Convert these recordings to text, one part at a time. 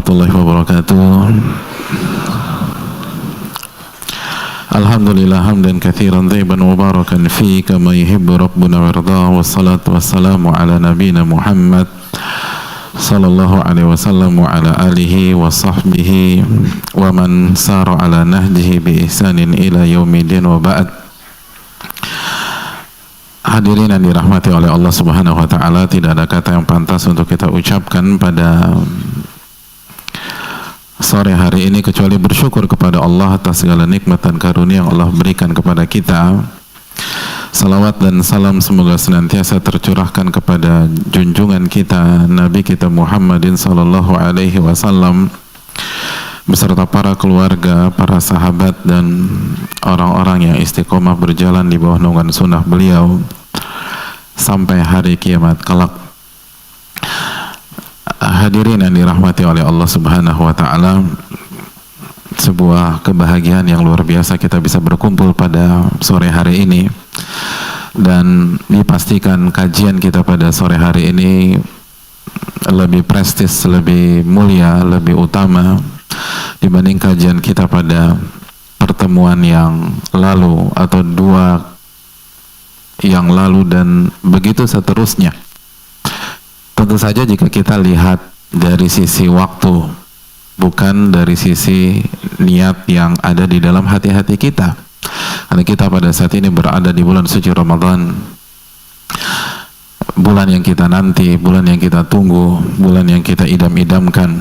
warahmatullahi wabarakatuh. Alhamdulillah hamdan katsiran thayyiban mubarakan fi kama yuhibbu rabbuna wa yarda, wassalatu wassalamu ala nabiyyina Muhammad sallallahu alaihi wasallam wa ala alihi wa sahbihi wa man sara ala nahjihi bi ihsanin ila yaumidin wa ba'd. Hadirin yang dirahmati oleh Allah Subhanahu wa taala, tidak ada kata yang pantas untuk kita ucapkan pada sore hari ini kecuali bersyukur kepada Allah atas segala nikmat dan karunia yang Allah berikan kepada kita. Salawat dan salam semoga senantiasa tercurahkan kepada junjungan kita Nabi kita Muhammadin sallallahu alaihi wasallam beserta para keluarga, para sahabat dan orang-orang yang istiqomah berjalan di bawah naungan sunnah beliau sampai hari kiamat kelak. Hadirin yang dirahmati oleh Allah Subhanahu wa taala, sebuah kebahagiaan yang luar biasa kita bisa berkumpul pada sore hari ini, dan dipastikan kajian kita pada sore hari ini lebih prestis, lebih mulia, lebih utama dibanding kajian kita pada pertemuan yang lalu atau dua yang lalu, dan begitu seterusnya. Tentu saja jika kita lihat dari sisi waktu, bukan dari sisi niat yang ada di dalam hati-hati kita, karena kita pada saat ini berada di bulan suci Ramadan, bulan yang kita nanti, bulan yang kita tunggu, bulan yang kita idam-idamkan,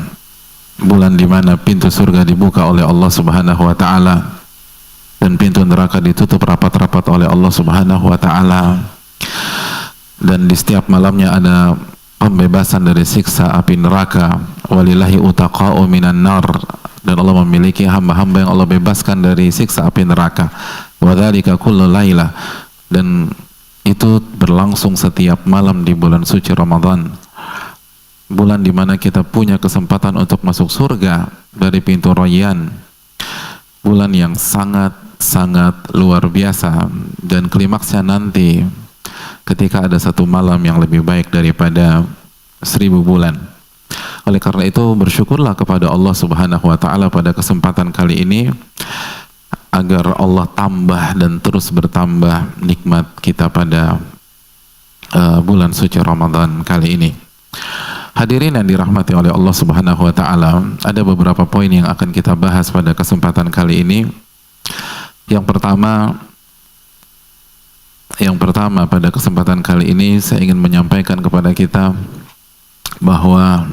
bulan di mana pintu surga dibuka oleh Allah Subhanahu wa taala dan pintu neraka ditutup rapat-rapat oleh Allah Subhanahu wa taala, dan di setiap malamnya ada pembebasan dari siksa api neraka. Walillahi utaqa'u minan nar, dan Allah memiliki hamba-hamba yang Allah bebaskan dari siksa api neraka. Wa dzalika kullu laila, dan itu berlangsung setiap malam di bulan suci Ramadan, bulan di mana kita punya kesempatan untuk masuk surga dari pintu Rayyan, bulan yang sangat luar biasa, dan klimaksnya nanti ketika ada satu malam yang lebih baik daripada 1000 bulan. Oleh karena itu bersyukurlah kepada Allah Subhanahu wa taala pada kesempatan kali ini, agar Allah tambah dan terus bertambah nikmat kita pada bulan suci Ramadan kali ini. Hadirin yang dirahmati oleh Allah Subhanahu wa taala, ada beberapa poin yang akan kita bahas pada kesempatan kali ini. Yang pertama pada kesempatan kali ini saya ingin menyampaikan kepada kita bahwa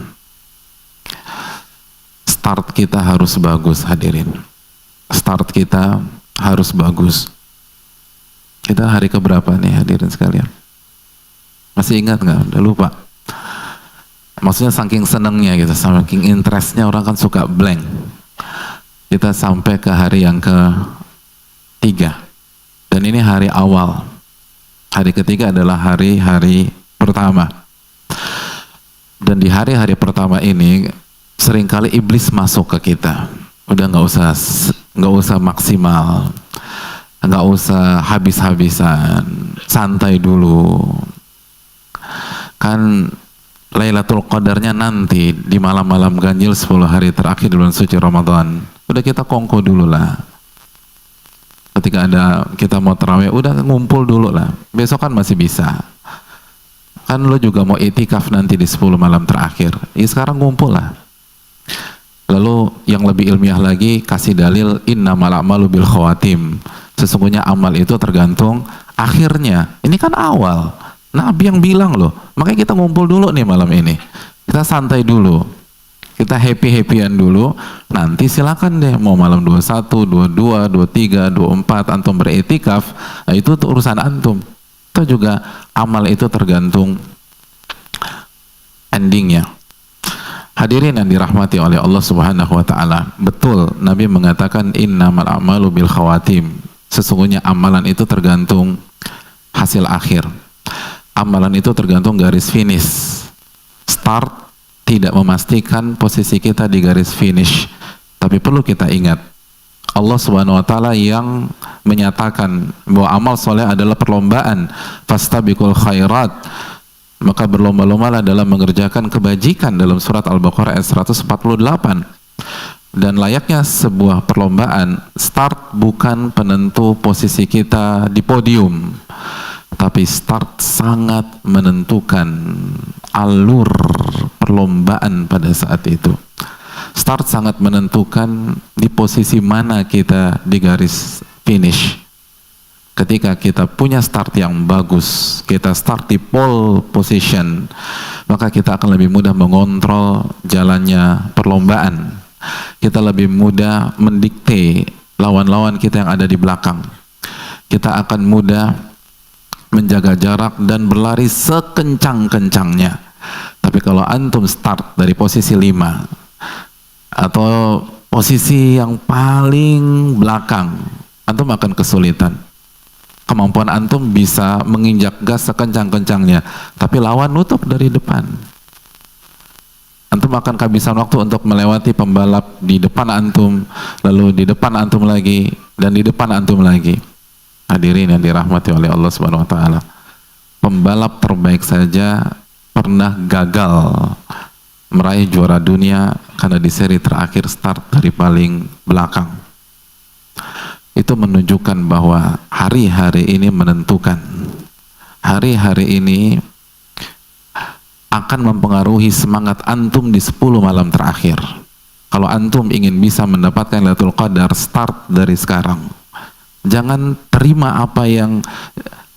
start kita harus bagus. Hadirin, start kita harus bagus. Kita hari keberapa nih hadirin sekalian? Masih ingat nggak? Udah lupa? Maksudnya saking senengnya gitu, saking interestnya orang kan suka blank. Kita sampai ke hari yang ketiga, dan ini hari awal. Hari ketiga adalah hari-hari pertama, dan di hari-hari pertama ini seringkali iblis masuk ke kita. Udah nggak usah maksimal, nggak usah habis-habisan, santai dulu. Kan Lailatul Qadarnya nanti di malam-malam ganjil 10 hari terakhir di bulan suci Ramadan. Udah kita kongko dulu lah. Ketika kita mau tarawih, udah ngumpul dulu lah. Besok kan masih bisa. Kan lo juga mau itikaf nanti di 10 malam terakhir. Ya sekarang ngumpul lah. Lalu yang lebih ilmiah lagi, kasih dalil innamal a'malu bil khawatim. Sesungguhnya amal itu tergantung akhirnya. Ini kan awal. Nabi yang bilang loh. Makanya kita ngumpul dulu nih malam ini. Kita santai dulu. Kita happy-happyan dulu. Nanti silakan deh mau malam 21, 22, 23, 24 antum beritikaf. Nah, itu tuh urusan antum. Itu juga amal itu tergantung endingnya. Hadirin yang dirahmati oleh Allah Subhanahu wa taala, betul Nabi mengatakan innamal a'malu bil khawatim. Sesungguhnya amalan itu tergantung hasil akhir. Amalan itu tergantung garis finish. Start tidak memastikan posisi kita di garis finish. Tapi perlu kita ingat, Allah Subhanahu wa taala yang menyatakan bahwa amal soleh adalah perlombaan, fastabiqul khairat. maka berlomba-lombalah dalam mengerjakan kebajikan dalam surat Al-Baqarah ayat 148. Dan layaknya sebuah perlombaan, start bukan penentu posisi kita di podium, tapi start sangat menentukan alur perlombaan pada saat itu. Start sangat menentukan di posisi mana kita di garis finish. Ketika kita punya start yang bagus, kita start di pole position, maka kita akan lebih mudah mengontrol jalannya perlombaan. Kita lebih mudah mendikte lawan-lawan kita yang ada di belakang. Kita akan mudah menjaga jarak dan berlari sekencang-kencangnya. Tapi kalau antum start dari posisi 5 atau posisi yang paling belakang, antum akan kesulitan. Kemampuan antum bisa menginjak gas sekencang-kencangnya, tapi lawan nutup dari depan. Antum akan kehabisan waktu untuk melewati pembalap di depan antum, lalu di depan antum lagi, dan di depan antum lagi. Hadirin yang dirahmati oleh Allah Subhanahu wa taala. Pembalap terbaik saja pernah gagal meraih juara dunia karena di seri terakhir start dari paling belakang. Itu menunjukkan bahwa hari-hari ini menentukan. Hari-hari ini akan mempengaruhi semangat antum di 10 malam terakhir. Kalau antum ingin bisa mendapatkan Lailatul Qadar, start dari sekarang. Jangan terima apa yang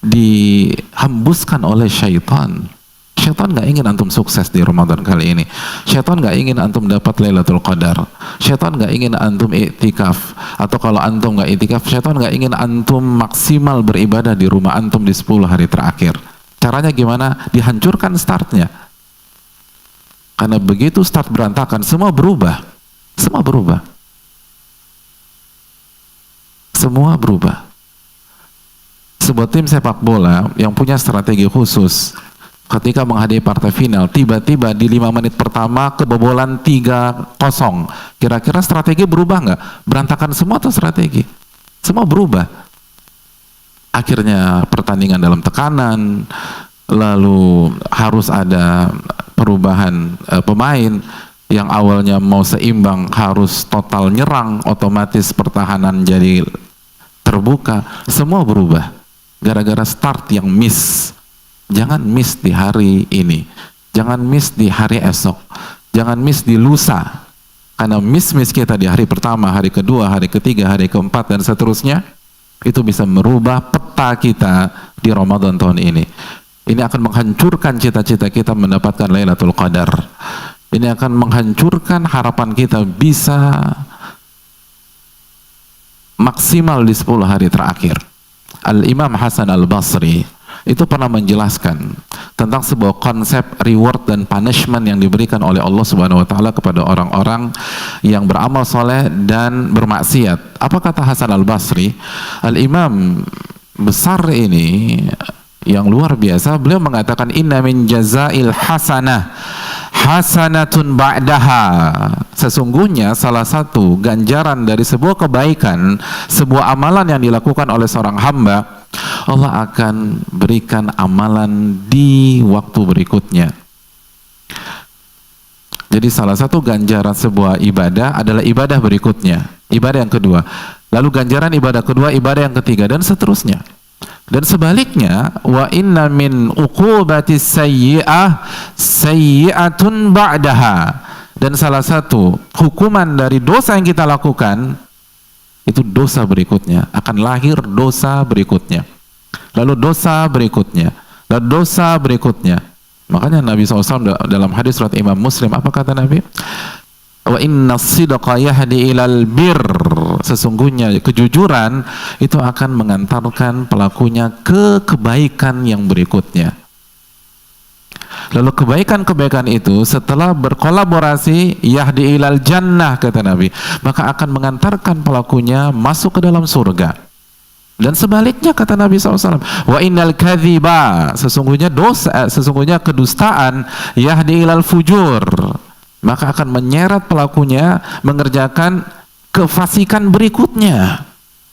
dihembuskan oleh syaitan. Syaitan gak ingin antum sukses di Ramadan kali ini. Syaitan gak ingin antum dapat Lailatul Qadar. Syaitan gak ingin antum iktikaf. Atau kalau antum gak iktikaf, syaitan gak ingin antum maksimal beribadah di rumah antum di 10 hari terakhir. Caranya gimana? Dihancurkan startnya. Karena begitu start berantakan, semua berubah. Semua berubah. Semua berubah. Sebuah tim sepak bola yang punya strategi khusus, ketika menghadapi partai final, tiba-tiba di 5 menit pertama kebobolan 3-0. Kira-kira strategi berubah nggak? Berantakan semua atau strategi? Semua berubah. Akhirnya pertandingan dalam tekanan, lalu harus ada perubahan pemain yang awalnya mau seimbang harus total nyerang, otomatis pertahanan jadi terbuka. Semua berubah gara-gara start yang miss. Jangan miss di hari ini, jangan miss di hari esok, jangan miss di lusa. Karena miss kita di hari pertama, hari kedua, hari ketiga, hari keempat, dan seterusnya, itu bisa merubah peta kita di Ramadan tahun ini. Ini akan menghancurkan cita-cita kita mendapatkan Lailatul Qadar. Ini akan menghancurkan harapan kita bisa maksimal di 10 hari terakhir. Al-Imam Hasan Al-Basri itu pernah menjelaskan tentang sebuah konsep reward dan punishment yang diberikan oleh Allah Subhanahu wa taala kepada orang-orang yang beramal soleh dan bermaksiat. Apa kata Hasan Al-Basri? Al-Imam besar ini yang luar biasa, beliau mengatakan inna min jazail hasanah hasanatun ba'daha. Sesungguhnya salah satu ganjaran dari sebuah kebaikan, sebuah amalan yang dilakukan oleh seorang hamba, Allah akan berikan amalan di waktu berikutnya. Jadi salah satu ganjaran sebuah ibadah adalah ibadah berikutnya, ibadah yang kedua, lalu ganjaran ibadah kedua, ibadah yang ketiga, dan seterusnya. Dan sebaliknya, wa inna min uqubatis sayyi'ah sayyi'atun ba'daha. Dan salah satu hukuman dari dosa yang kita lakukan itu dosa berikutnya, akan lahir dosa berikutnya, lalu dosa berikutnya, lalu dosa berikutnya. Makanya Nabi SAW dalam hadis surat Imam Muslim, apa kata Nabi? Wa inna sidqa yahdi ilal birr. Sesungguhnya kejujuran itu akan mengantarkan pelakunya ke kebaikan yang berikutnya. Lalu kebaikan-kebaikan itu setelah berkolaborasi yahdi ilal jannah, kata Nabi, maka akan mengantarkan pelakunya masuk ke dalam surga. Dan sebaliknya kata Nabi SAW, wa innal kadhiba, sesungguhnya dosa, sesungguhnya kedustaan yahdi ilal fujur, maka akan menyeret pelakunya mengerjakan kefasikan berikutnya.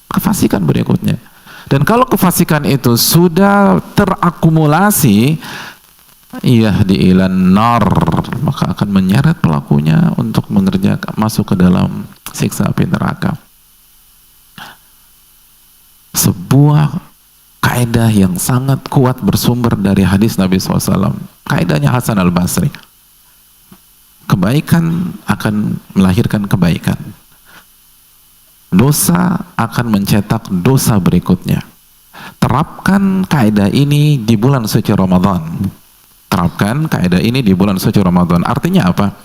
Kefasikan berikutnya. Dan kalau kefasikan itu sudah terakumulasi, yahdi ilan nar, maka akan menyeret pelakunya untuk mengerjakan masuk ke dalam siksa api neraka. Sebuah kaidah yang sangat kuat bersumber dari hadis Nabi SAW. Kaidahnya Hasan al-Basri. Kebaikan akan melahirkan kebaikan. Dosa akan mencetak dosa berikutnya. Terapkan kaidah ini di bulan suci Ramadan. Terapkan kaidah ini di bulan suci Ramadan. Artinya apa?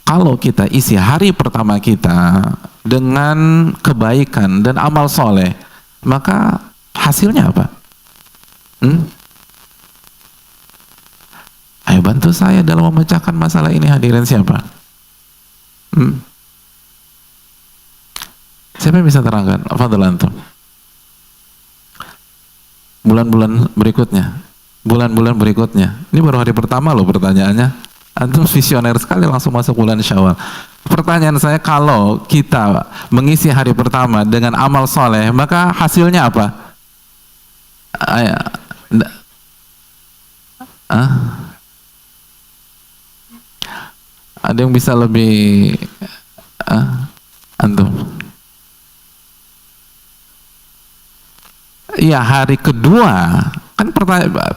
Kalau kita isi hari pertama kita dengan kebaikan dan amal soleh, maka hasilnya apa? Ayo bantu saya dalam memecahkan masalah ini, hadirin siapa? Siapa yang bisa terangkan? Fadhal antum. Bulan-bulan berikutnya, bulan-bulan berikutnya. Ini baru hari pertama loh pertanyaannya. Antum visioner sekali, langsung masuk bulan Syawal. Pertanyaan saya, kalau kita mengisi hari pertama dengan amal soleh, maka hasilnya apa? Ada yang bisa lebih antum? Iya, hari kedua. Kan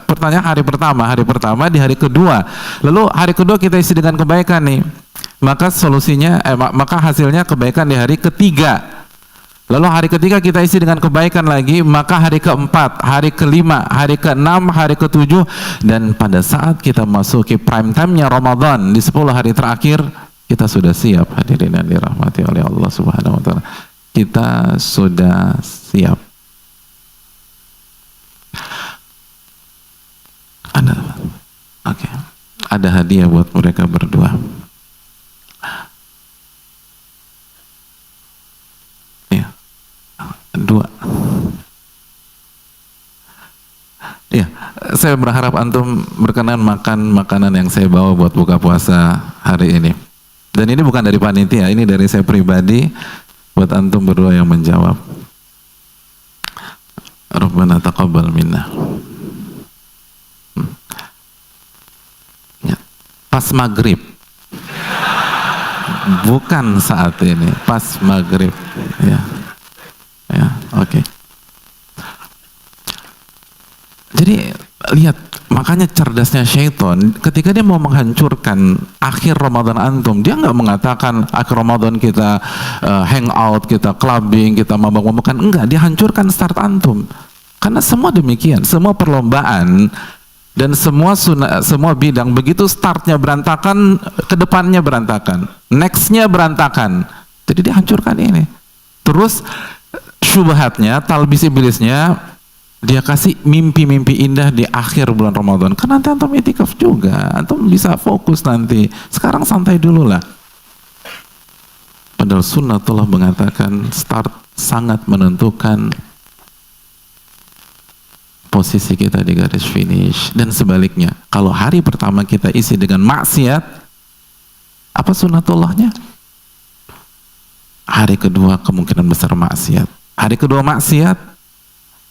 pertanyaan hari pertama di hari kedua. Lalu hari kedua kita isi dengan kebaikan nih. Maka solusinya maka hasilnya kebaikan di hari ketiga. Lalu hari ketiga kita isi dengan kebaikan lagi, maka hari keempat, hari kelima, hari keenam, hari ketujuh, dan pada saat kita masuki prime time-nya Ramadan di 10 hari terakhir, kita sudah siap, hadirin yang dirahmati oleh Allah Subhanahu wa taala. Kita sudah siap. Ada hadiah buat mereka berdua. Dua. Ya, saya berharap antum berkenan makan makanan yang saya bawa buat buka puasa hari ini. Dan ini bukan dari panitia, ini dari saya pribadi buat antum berdua yang menjawab. Rabbana taqabbal minna. Ya. Pas maghrib. Bukan saat ini, pas maghrib. Ya. Ya, oke. Jadi lihat, makanya cerdasnya syaitan ketika dia mau menghancurkan akhir Ramadan antum, dia nggak mengatakan akhir Ramadan kita hangout, kita clubbing, kita mabak-mabakan, enggak, dia hancurkan start antum. Karena semua demikian, semua perlombaan dan semua bidang begitu startnya berantakan, kedepannya berantakan, nextnya berantakan. Jadi dia hancurkan ini. Terus syubhatnya, talbis iblisnya, dia kasih mimpi-mimpi indah di akhir bulan Ramadan. Kan nanti antum itikaf juga, antum bisa fokus nanti. Sekarang santai dulu lah. Padahal sunnatullah mengatakan start sangat menentukan posisi kita di garis finish. Dan sebaliknya, kalau hari pertama kita isi dengan maksiat, apa sunnatullahnya? Hari kedua kemungkinan besar maksiat. Hari kedua maksiat,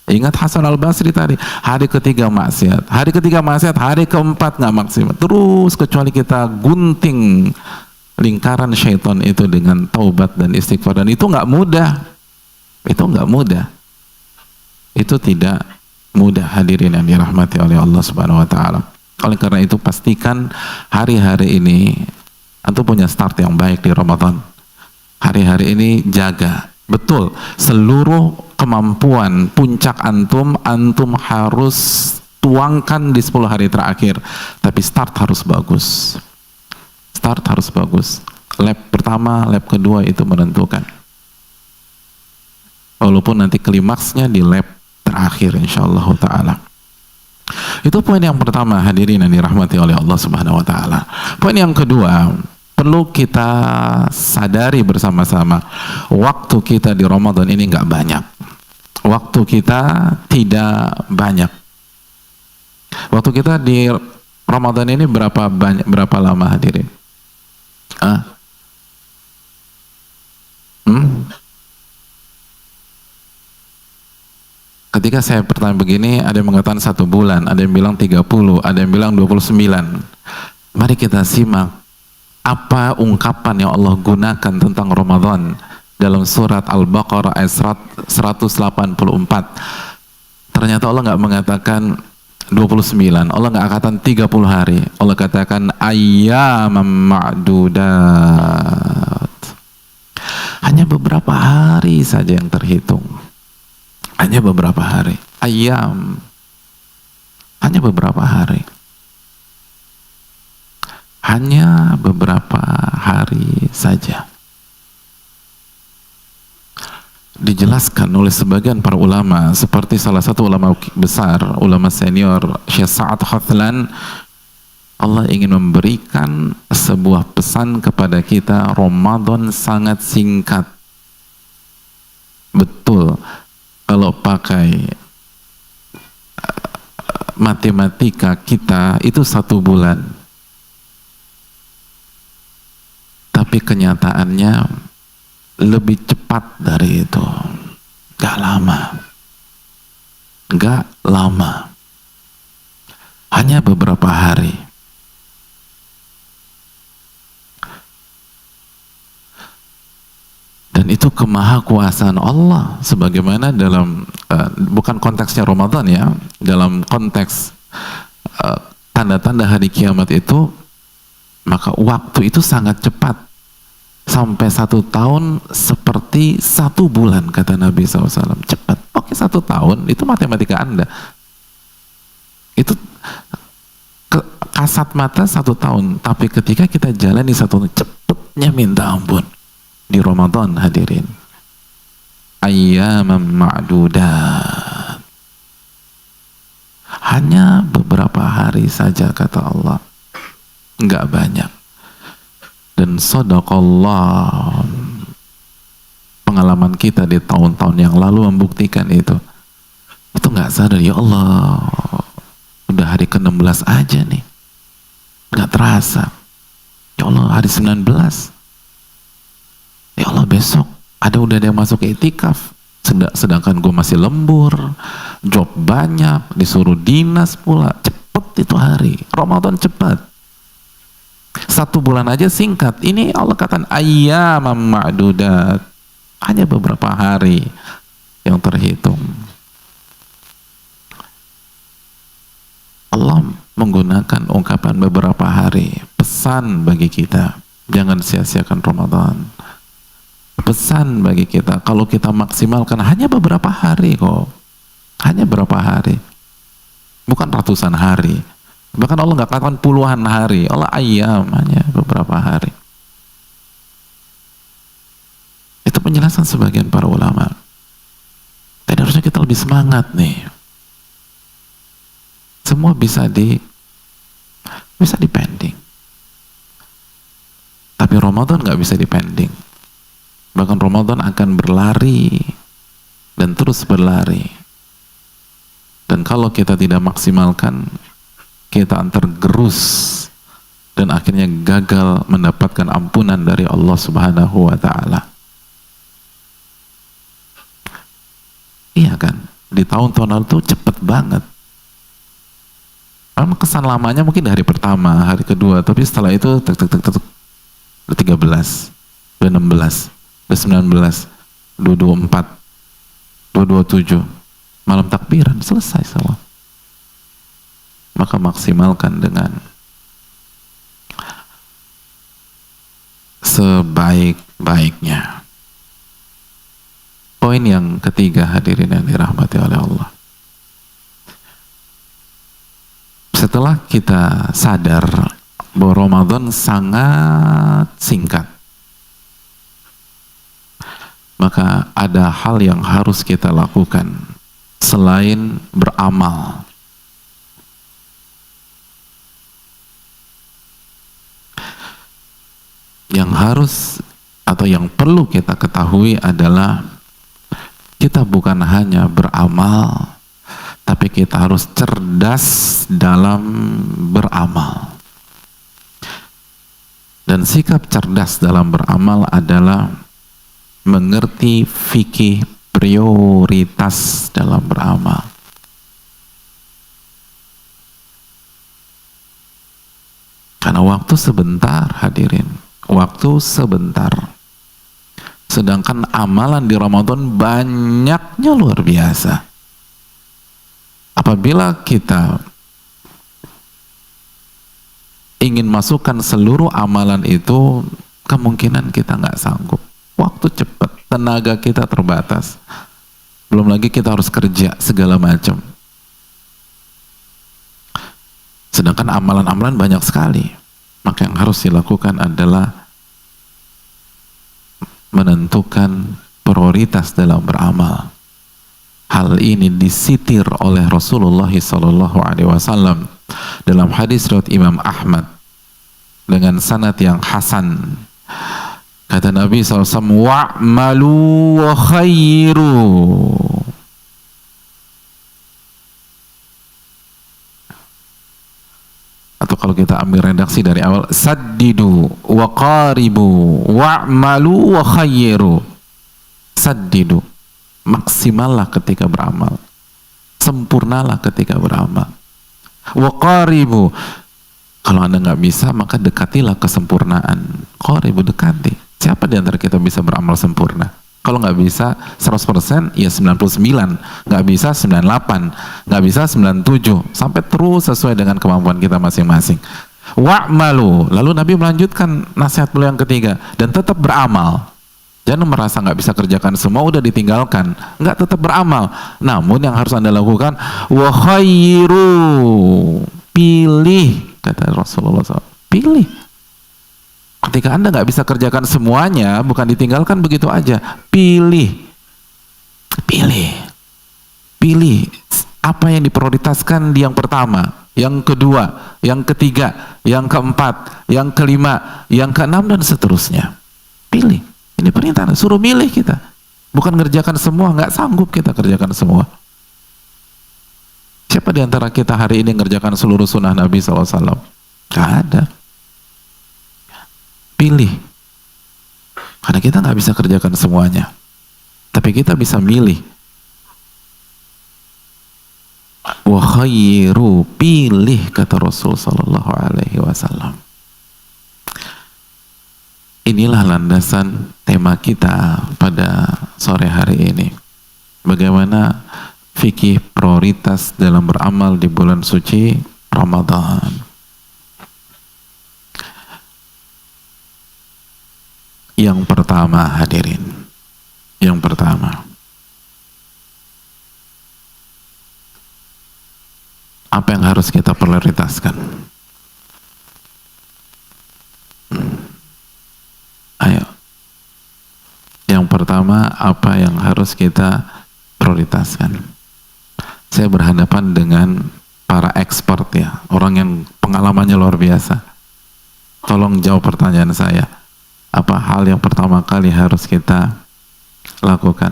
ingat Hasan al-Basri tadi, hari ketiga maksiat, hari keempat nggak maksimal, terus kecuali kita gunting lingkaran syaitan itu dengan taubat dan istighfar. Dan itu nggak mudah, itu tidak mudah, hadirin yang dirahmati oleh Allah Subhanahu wa taala. Oleh karena itu pastikan hari-hari ini antum punya start yang baik di Ramadan. Hari-hari ini jaga betul seluruh kemampuan puncak antum harus tuangkan di 10 hari terakhir. Tapi start harus bagus. Lap pertama, lap kedua itu menentukan. Walaupun nanti klimaksnya di lap terakhir insyaallah taala. Itu poin yang pertama, hadirin yang dirahmati oleh Allah Subhanahu wa taala. Poin yang kedua, perlu kita sadari bersama-sama, waktu kita di Ramadan ini nggak banyak. Waktu kita tidak banyak. Waktu kita di Ramadan ini berapa lama, hadirin? Ketika ketika saya bertanya begini, ada yang mengatakan 1 bulan, ada yang bilang 30, ada yang bilang 29. Mari kita simak apa ungkapan yang Allah gunakan tentang Ramadan dalam surat Al-Baqarah ayat 184. Ternyata Allah nggak mengatakan 29, Allah nggak katakan 30 hari, Allah katakan ayyamam ma'dudat. Hanya beberapa hari saja yang terhitung. Hanya beberapa hari. Ayyam. Hanya beberapa hari. Hanya beberapa hari saja. Dijelaskan oleh sebagian para ulama, seperti salah satu ulama besar, ulama senior Syekh Sa'ad Khathlan, Allah ingin memberikan sebuah pesan kepada kita, Ramadan sangat singkat. Betul, kalau pakai matematika kita itu 1 bulan, tapi kenyataannya lebih cepat dari itu. Gak lama, hanya beberapa hari. Dan itu kemahakuasaan Allah, sebagaimana dalam bukan konteksnya Ramadan ya, dalam konteks tanda-tanda hari kiamat itu, maka waktu itu sangat cepat, sampai 1 tahun seperti 1 bulan, kata Nabi SAW. Cepat. Oke, 1 tahun itu matematika Anda, itu kasat mata 1 tahun, tapi ketika kita jalani 1 tahun, cepatnya minta ampun. Di Ramadan, hadirin, ayyamam ma'dudat, hanya beberapa hari saja, kata Allah, nggak banyak. Dan sadaqallah, pengalaman kita di tahun-tahun yang lalu membuktikan itu nggak sadar, ya Allah, udah hari ke-16 aja nih, nggak terasa. Ya Allah, hari 19, ya Allah, besok udah ada yang masuk ke itikaf, sedangkan gue masih lembur, job banyak, disuruh dinas pula. Cepet itu hari Ramadan, cepat. 1 bulan aja singkat. Ini Allah katakan ayyamam ma'dudat, hanya beberapa hari yang terhitung. Allah menggunakan ungkapan beberapa hari, pesan bagi kita, jangan sia-siakan Ramadan. Pesan bagi kita, kalau kita maksimalkan hanya beberapa hari kok, hanya beberapa hari, bukan ratusan hari. Bahkan Allah nggak katakan puluhan hari, Allah ayyam, hanya beberapa hari. Itu penjelasan sebagian para ulama. Dan harusnya kita lebih semangat nih. Semua bisa dipending, tapi Ramadan nggak bisa dipending. Bahkan Ramadan akan berlari dan terus berlari. Dan kalau kita tidak maksimalkan, kita akan tergerus dan akhirnya gagal mendapatkan ampunan dari Allah Subhanahu wa Ta'ala. Iya kan? Di tahun-tahun lalu tuh cepet banget. Kesan lamanya mungkin di hari pertama, hari kedua, tapi setelah itu tek 13, 16, 19, 224, 227, malam takbiran, selesai semua. Maka maksimalkan dengan sebaik-baiknya. Poin yang ketiga, hadirin yang dirahmati oleh Allah. Setelah kita sadar bahwa Ramadan sangat singkat, maka ada hal yang harus kita lakukan selain beramal. Yang harus atau yang perlu kita ketahui adalah kita bukan hanya beramal, tapi kita harus cerdas dalam beramal. Dan sikap cerdas dalam beramal adalah mengerti fikih prioritas dalam beramal. Karena waktu sebentar, hadirin, waktu sebentar. Sedangkan amalan di Ramadan banyaknya luar biasa. Apabila kita ingin masukkan seluruh amalan itu, kemungkinan kita nggak sanggup. Waktu cepat, tenaga kita terbatas. Belum lagi kita harus kerja segala macam. Sedangkan amalan-amalan banyak sekali. Maka yang harus dilakukan adalah menentukan prioritas dalam beramal. Hal ini disitir oleh Rasulullah SAW dalam hadis riwayat Imam Ahmad dengan sanad yang hasan. Kata Nabi SAW, wa'malu wa khairu. Atau kalau kita ambil redaksi dari awal, saddidu wa qaribu wa'malu wa khairu. Saddidu, maksimallah ketika beramal, sempurnalah ketika beramal. Wa qaribu, kalau Anda nggak bisa maka dekatilah kesempurnaan. Qaribu, dekati. Siapa di antara kita bisa beramal sempurna? Kalau nggak bisa 100%, ya 99, nggak bisa 98, nggak bisa 97, sampai terus sesuai dengan kemampuan kita masing-masing. Wa'malu, lalu Nabi melanjutkan nasihat beliau yang ketiga, dan tetap beramal. Jangan merasa nggak bisa kerjakan semua, udah ditinggalkan. Nggak, tetap beramal. Namun yang harus Anda lakukan, wa khairu, pilih, kata Rasulullah SAW, pilih. Ketika Anda nggak bisa kerjakan semuanya, bukan ditinggalkan begitu aja. Pilih. Pilih. Pilih. Apa yang diprioritaskan di yang pertama, yang kedua, yang ketiga, yang keempat, yang kelima, yang keenam, dan seterusnya. Pilih. Ini perintah. Suruh milih kita. Bukan ngerjakan semua. Nggak sanggup kita kerjakan semua. Siapa di antara kita hari ini ngerjakan seluruh sunnah Nabi SAW? Nggak ada. Pilih, karena kita nggak bisa kerjakan semuanya, tapi kita bisa milih. Wa khairu, pilih, kata Rasul Sallallahu Alaihi Wasallam. Inilah landasan tema kita pada sore hari ini. Bagaimana fikih prioritas dalam beramal di bulan suci Ramadan. Yang pertama, hadirin, yang pertama, apa yang harus kita prioritaskan? Ayo, yang pertama, apa yang harus kita prioritaskan? Saya berhadapan dengan para expert, ya, orang yang pengalamannya luar biasa. Tolong jawab pertanyaan saya. Apa hal yang pertama kali harus kita lakukan?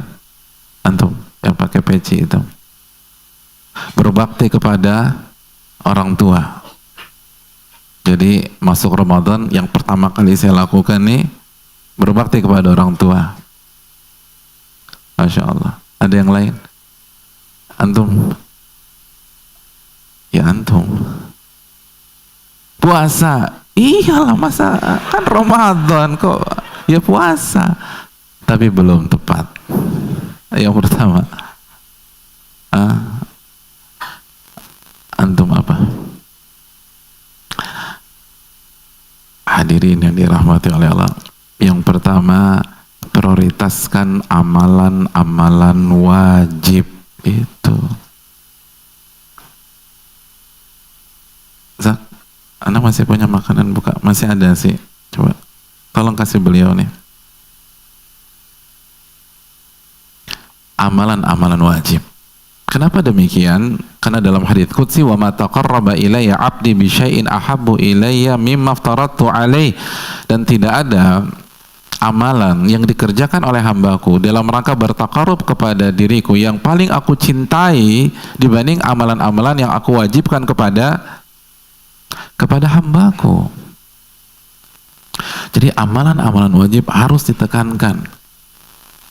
Antum yang pakai peci itu, berbakti kepada orang tua. Jadi masuk Ramadan, yang pertama kali saya lakukan nih, berbakti kepada orang tua. Masya Allah. Ada yang lain? Antum? Ya antum. Puasa. Iyalah, masa kan Ramadan kok ya puasa, tapi belum tepat. Yang pertama, antum apa? Hadirin yang dirahmati oleh Allah, yang pertama, prioritaskan amalan-amalan wajib itu. Zak, Anda masih punya makanan buka? Masih ada sih. Coba, tolong kasih beliau nih. Amalan-amalan wajib. Kenapa demikian? Karena dalam hadits qudsi, wa ma taqarraba ilayya 'abdi bi syai'in ahabbu ilayya mimma aftaradtu alaih. Dan tidak ada amalan yang dikerjakan oleh hambaku dalam rangka bertakarub kepada diriku yang paling aku cintai dibanding amalan-amalan yang aku wajibkan kepada hambaku. Jadi amalan-amalan wajib harus ditekankan.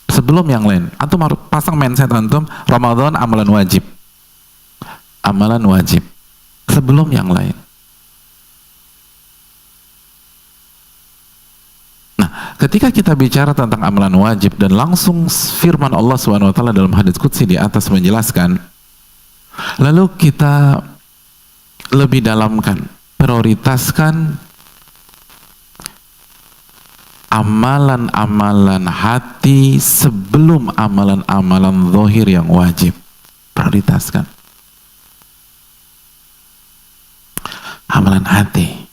Sebelum yang lain. Antum harus pasang mindset antum, Ramadan amalan wajib. Amalan wajib. Sebelum yang lain. Nah, ketika kita bicara tentang amalan wajib dan langsung firman Allah SWT dalam hadits qudsi di atas menjelaskan, lalu kita lebih dalamkan, prioritaskan amalan-amalan hati sebelum amalan-amalan zahir yang wajib. Prioritaskan amalan hati.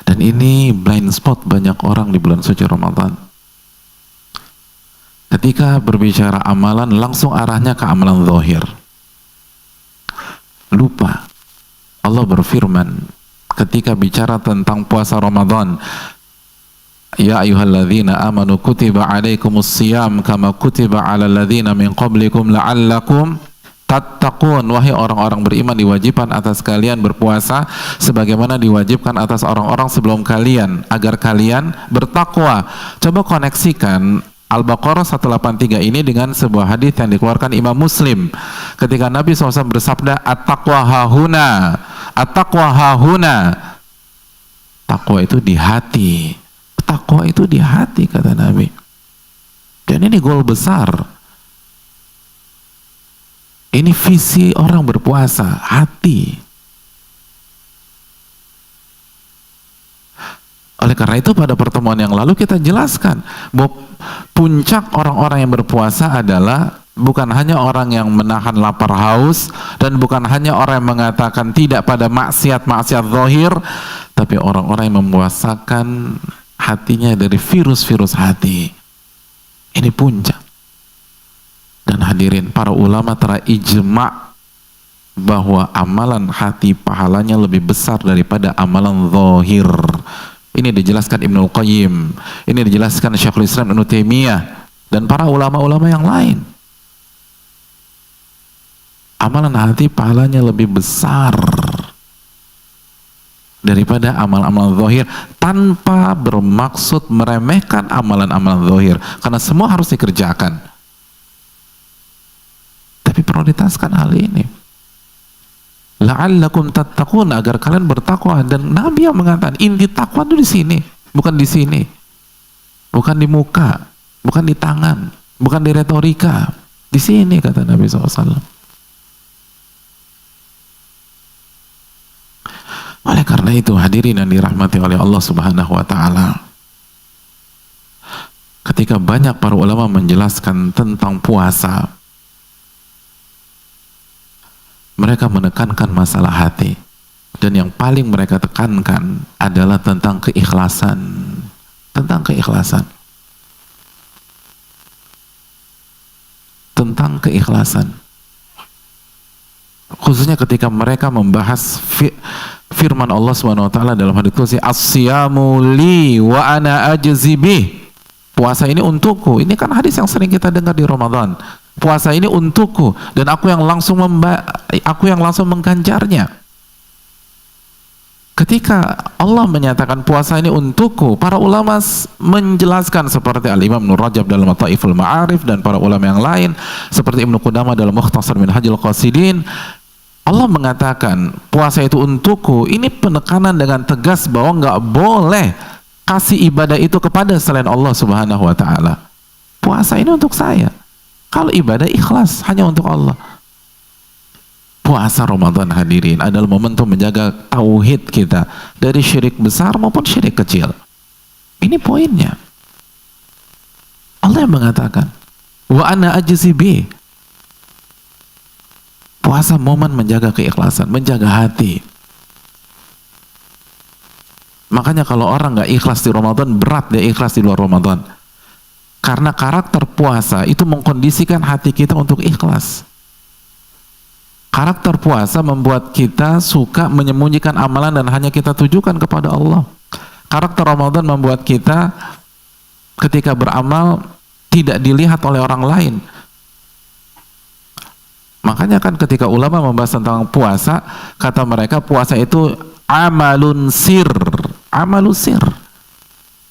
Dan ini blind spot banyak orang di bulan suci Ramadan. Ketika berbicara amalan, langsung arahnya ke amalan zahir. Lupa Allah berfirman ketika bicara tentang puasa Ramadan, ya ayyuhalladzina amanu kutiba alaikumus siyam kama kutiba alal ladzina min qablikum la'allakum tattaqun. Wahai orang-orang beriman, diwajibkan atas kalian berpuasa sebagaimana diwajibkan atas orang-orang sebelum kalian agar kalian bertakwa. Coba koneksikan Al-Baqarah 183 ini dengan sebuah hadis yang dikeluarkan Imam Muslim ketika Nabi SAW bersabda, at-taqwa hahuna, at-taqwa hahuna. Takwa itu di hati. Takwa itu di hati, kata Nabi. Dan ini goal besar. Ini visi orang berpuasa, hati. Oleh karena itu pada pertemuan yang lalu kita jelaskan bahwa puncak orang-orang yang berpuasa adalah bukan hanya orang yang menahan lapar haus, dan bukan hanya orang yang mengatakan tidak pada maksiat-maksiat zahir, tapi orang-orang yang mempuasakan hatinya dari virus-virus hati. Ini puncak. Dan hadirin, para ulama telah ijma' bahwa amalan hati pahalanya lebih besar daripada amalan zahir. Ini dijelaskan Ibnul Qayyim, ini dijelaskan Syekhul Islam Ibnu Taimiyah dan para ulama-ulama yang lain. Amalan hati pahalanya lebih besar daripada amalan-amalan zahir, tanpa bermaksud meremehkan amalan-amalan zahir, karena semua harus dikerjakan. Tapi prioritaskan hal ini, la'allakum tattaqun, agar kalian bertakwa. Dan Nabi yang mengatakan inti takwa itu di sini, bukan di sini, bukan di muka, bukan di tangan, bukan di retorika, di sini, kata Nabi SAW. Oleh karena itu, hadirin yang dirahmati oleh Allah Subhanahu wa Ta'ala, ketika banyak para ulama menjelaskan tentang puasa, mereka menekankan masalah hati, dan yang paling mereka tekankan adalah tentang keikhlasan. Tentang keikhlasan. Tentang keikhlasan. Khususnya ketika mereka membahas firman Allah SWT dalam hadits qudsi, as-siyamu li wa ana ajzi bih. Puasa ini untukku. Ini kan hadis yang sering kita dengar di Ramadan. Puasa ini untukku dan aku yang langsung mengganjarnya. Ketika Allah menyatakan puasa ini untukku, para ulama menjelaskan seperti Al-Imam Ibnu Rajab dalam Taiful Ma'arif dan para ulama yang lain seperti Ibnu Qudamah dalam Mukhtasar Minhajul Qasidin. Allah mengatakan puasa itu untukku, ini penekanan dengan tegas bahwa nggak boleh kasih ibadah itu kepada selain Allah Subhanahu wa Ta'ala. Puasa ini untuk saya. Kalau ibadah ikhlas hanya untuk Allah. Puasa Ramadan, hadirin, adalah momentum menjaga tauhid kita dari syirik besar maupun syirik kecil. Ini poinnya. Allah yang mengatakan, wa ana ajzi bi. Puasa momen menjaga keikhlasan, menjaga hati. Makanya kalau orang nggak ikhlas di Ramadan, berat dia ikhlas di luar Ramadan. Karena karakter puasa itu mengkondisikan hati kita untuk ikhlas. Karakter puasa membuat kita suka menyembunyikan amalan dan hanya kita tujukan kepada Allah. Karakter Ramadan membuat kita ketika beramal tidak dilihat oleh orang lain. Makanya kan ketika ulama membahas tentang puasa, kata mereka puasa itu amalun sir. Amalun sir.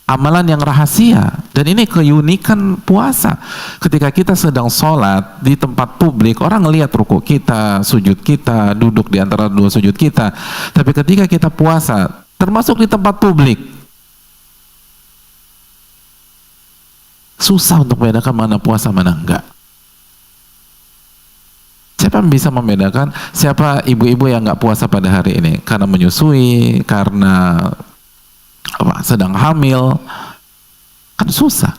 amalan yang rahasia. Dan ini keunikan puasa. Ketika kita sedang sholat di tempat publik, orang ngelihat ruku kita, sujud kita, duduk di antara dua sujud kita. Tapi ketika kita puasa, termasuk di tempat publik, susah untuk membedakan mana puasa mana enggak. Siapa yang bisa membedakan siapa ibu-ibu yang nggak puasa pada hari ini? Karena menyusui, karena sedang hamil, kan susah.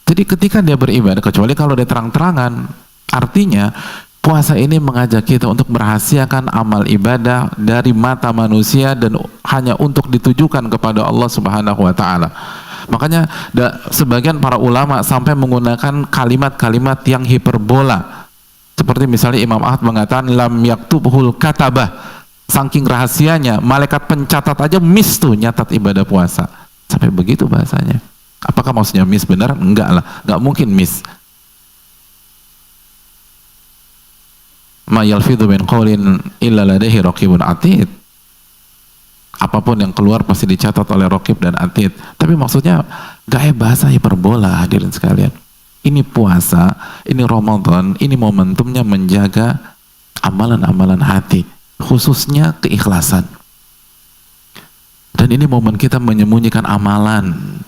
Jadi ketika dia beribadah, kecuali kalau dia terang-terangan, artinya puasa ini mengajak kita untuk merahasiakan amal ibadah dari mata manusia dan hanya untuk ditujukan kepada Allah Subhanahu wa taala. Makanya sebagian para ulama sampai menggunakan kalimat-kalimat yang hiperbola. Seperti misalnya Imam Ahmad mengatakan lam yaktubhul katabah, saking rahasianya malaikat pencatat aja miss tuh nyatat ibadah puasa. Sampai begitu bahasanya. Apakah maksudnya miss benar? Enggak lah, enggak mungkin miss. Ma yalfidhu min qaulin illa ladaihi raqibun atid. Apapun yang keluar pasti dicatat oleh raqib dan atid. Tapi maksudnya gaya bahasa hiperbola, hadirin sekalian. Ini puasa, ini Ramadan, ini momentumnya menjaga amalan-amalan hati, khususnya keikhlasan. Dan ini momen kita menyembunyikan amalan,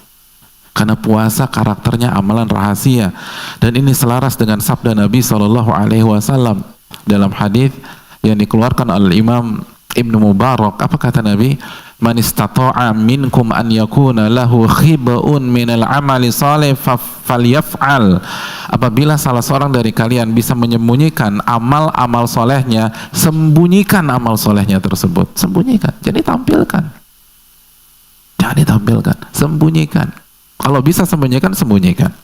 karena puasa karakternya amalan rahasia. Dan ini selaras dengan sabda Nabi SAW dalam hadis yang dikeluarkan oleh Imam Ibnu Mubarak. Apa kata Nabi? Man istata'a minkum an yakuna lahu khiba'un minal amali salih falyaf'al. Apabila salah seorang dari kalian bisa menyembunyikan amal-amal solehnya, sembunyikan amal solehnya tersebut. Sembunyikan, jadi tampilkan. Jangan ditampilkan, sembunyikan. Kalau bisa sembunyikan, sembunyikan.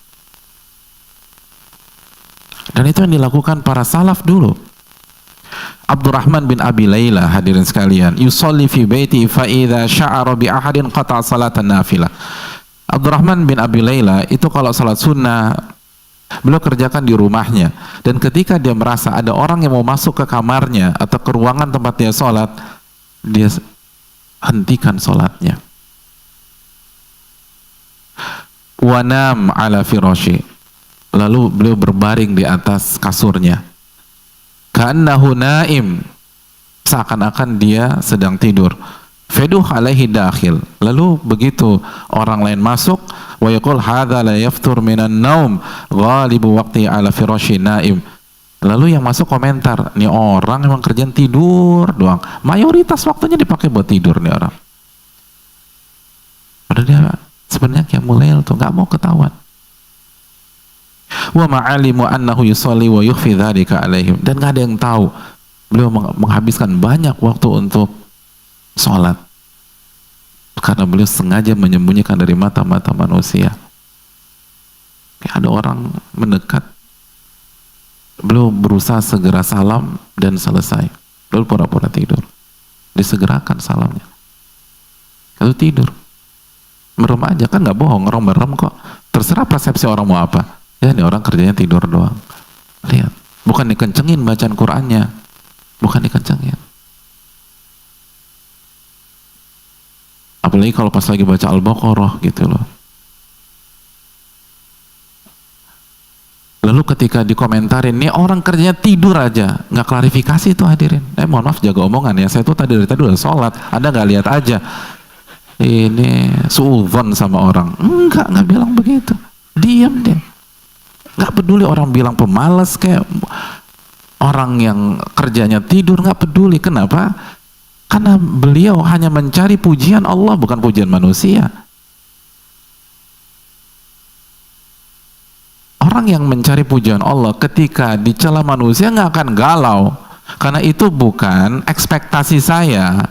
Dan itu yang dilakukan para salaf dulu. Abdurrahman bin Abi Layla, hadirin sekalian, yusolli fi baiti fa idza sya'ara bi ahadin qata'a salatan nafilah. Abdurrahman bin Abi Layla itu kalau salat sunnah beliau kerjakan di rumahnya, dan ketika dia merasa ada orang yang mau masuk ke kamarnya atau ke ruangan tempat dia salat, dia hentikan salatnya. Wanam ala firashi, lalu beliau berbaring di atas kasurnya. Ka'annahu naim, seakan-akan dia sedang tidur. Feduh alaihi dakhil, lalu begitu orang lain masuk, wa yaqul hadza la yaftur minan naum ghalibu waqti ala firasyi naim. Lalu yang masuk komentar, nih orang emang kerjaan tidur doang, mayoritas waktunya dipakai buat tidur nih orang. Padahal dia sebenarnya qiyamul lail tuh nggak mau ketahuan. Wa ma'alimu annahu yusolli wa yukhfi dzalika alaihim, dan nggak ada yang tahu beliau menghabiskan banyak waktu untuk sholat karena beliau sengaja menyembunyikan dari mata-mata manusia. Ada orang mendekat, beliau berusaha segera salam dan selesai, lalu pura-pura tidur, disegerakan salamnya, lalu tidur, merem aja, kan nggak bohong, orang merem kok, terserah persepsi orang mau apa. Ya, ini orang kerjanya tidur doang. Lihat, bukan dikencengin bacaan Qur'annya, bukan dikencengin. Apalagi kalau pas lagi baca Al-Baqarah gitu loh. Lalu ketika dikomentarin, nih orang kerjanya tidur aja, nggak klarifikasi itu, hadirin. Mohon maaf jaga omongan ya, saya tuh dari tadi udah sholat, Anda nggak lihat aja. Ini suudzon sama orang. Nggak bilang begitu. Diam deh. Nggak peduli orang bilang pemalas kayak orang yang kerjanya tidur, nggak peduli. Kenapa? Karena beliau hanya mencari pujian Allah, bukan pujian manusia. Orang yang mencari pujian Allah ketika dicela manusia nggak akan galau, karena itu bukan ekspektasi saya,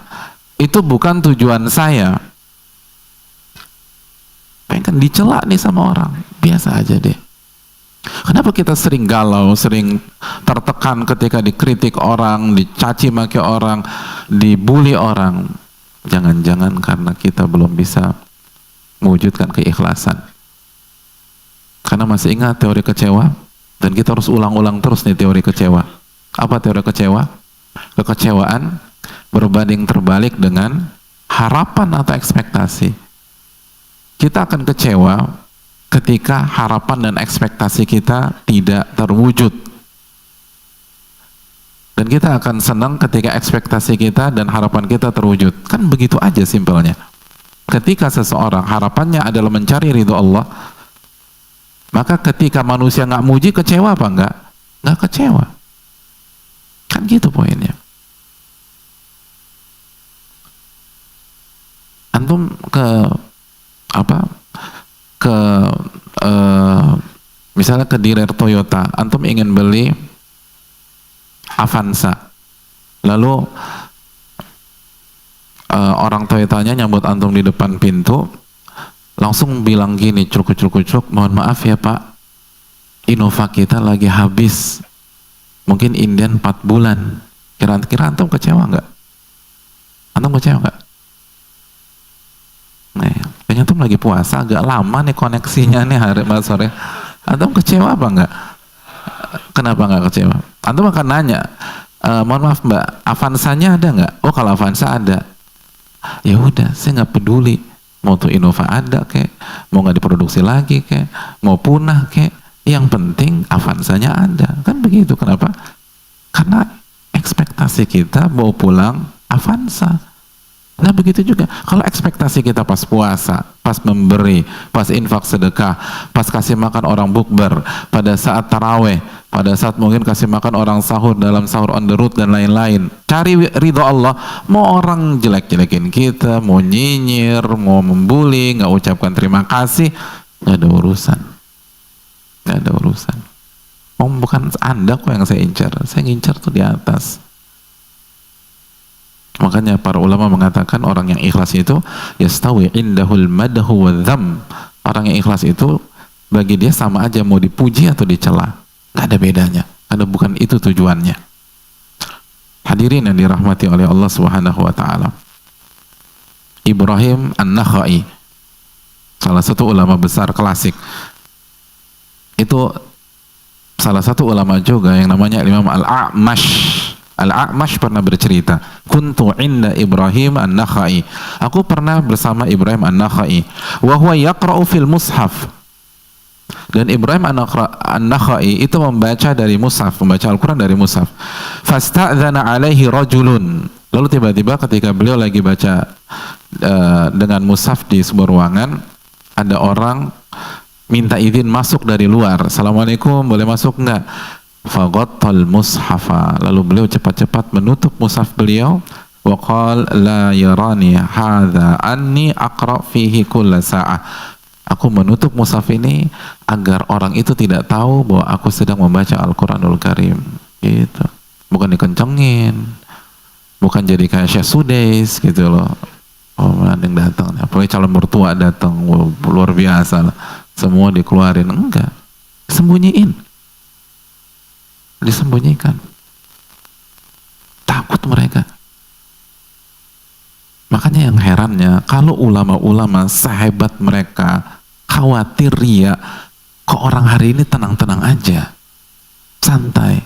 itu bukan tujuan saya. Pengen dicela nih sama orang, biasa aja deh. Kenapa kita sering galau, sering tertekan ketika dikritik orang, dicaci maki orang, dibully orang? Jangan-jangan karena kita belum bisa mewujudkan keikhlasan. Karena masih ingat teori kecewa, dan kita harus ulang-ulang terus nih teori kecewa. Apa teori kecewa? Kekecewaan berbanding terbalik dengan harapan atau ekspektasi. kita akan kecewa ketika harapan dan ekspektasi kita tidak terwujud. Dan kita akan senang ketika ekspektasi kita dan harapan kita terwujud. Kan begitu aja simpelnya. Ketika seseorang harapannya adalah mencari ridho Allah, maka ketika manusia nggak muji, kecewa apa enggak? Nggak kecewa. Kan gitu poinnya. Antum misalnya ke dealer Toyota, antum ingin beli Avanza, lalu orang Toyotanya nyambut antum di depan pintu, langsung bilang gini, culuk-culuk, mohon maaf ya Pak, Innova kita lagi habis, mungkin inden 4 bulan. Kira-kira antum kecewa nggak? Antum kecewa nggak? Nih, kayaknya antum lagi puasa, agak lama nih koneksinya nih hari sore. Antum kecewa apa nggak? Kenapa nggak kecewa? Antum akan nanya, mohon maaf Mbak, Avanza-nya ada nggak? Oh, kalau Avanza ada. Ya udah, saya nggak peduli. Mau tuh Innova ada kek, mau nggak diproduksi lagi kek, mau punah kek, yang penting Avanza-nya ada. Kan begitu. Kenapa? Karena ekspektasi kita bawa pulang Avanza. Nah begitu juga kalau ekspektasi kita pas puasa, pas memberi, pas infak sedekah, pas kasih makan orang bukber, pada saat taraweh, pada saat mungkin kasih makan orang sahur dalam sahur on the road dan lain-lain, cari ridho Allah. Mau orang jelek-jelekin kita, mau nyinyir, mau membuli, nggak ucapkan terima kasih, nggak ada urusan, nggak ada urusan. Oh, bukan Anda kok yang saya incar tuh di atas. Makanya para ulama mengatakan orang yang ikhlas itu yastawi indahul madahu wa dham. Orang yang ikhlas itu bagi dia sama aja mau dipuji atau dicela, nggak ada bedanya, karena bukan itu tujuannya. Hadirin yang dirahmati oleh Allah Subhanahu wa taala. Ibrahim An-Nakhai, salah satu ulama besar klasik. Itu salah satu ulama juga yang namanya Imam Al-A'mash. Al-A'mash pernah bercerita, kuntu inda Ibrahim An-Nakhai, aku pernah bersama Ibrahim An-Nakhai, wa huwa yaqra'u fil mushaf, dan Ibrahim An-Nakhai itu membaca dari mushaf, membaca Al-Quran dari mushaf. Fasta'dzana alaihi rajulun, lalu tiba-tiba ketika beliau lagi baca dengan mushaf di sebuah ruangan, ada orang minta izin masuk dari luar. Assalamualaikum, boleh masuk enggak? Faghattal mushafa, lalu beliau cepat-cepat menutup mushaf beliau. Wa qala la yarani hadza anni aqra fihi kulla sa'ah, aku menutup mushaf ini agar orang itu tidak tahu bahwa aku sedang membaca Al-Quranul Karim. Gitu. Bukan dikencengin, bukan jadi kayak Syekh Sudais gitu loh. Oh, ada yang datang, apalagi calon mertua datang, wow, luar biasa lah, semua dikeluarin. Enggak, sembunyiin, disembunyikan, takut mereka. Makanya yang herannya, kalau ulama-ulama sehebat mereka khawatir ria, kok orang hari ini tenang-tenang aja, santai.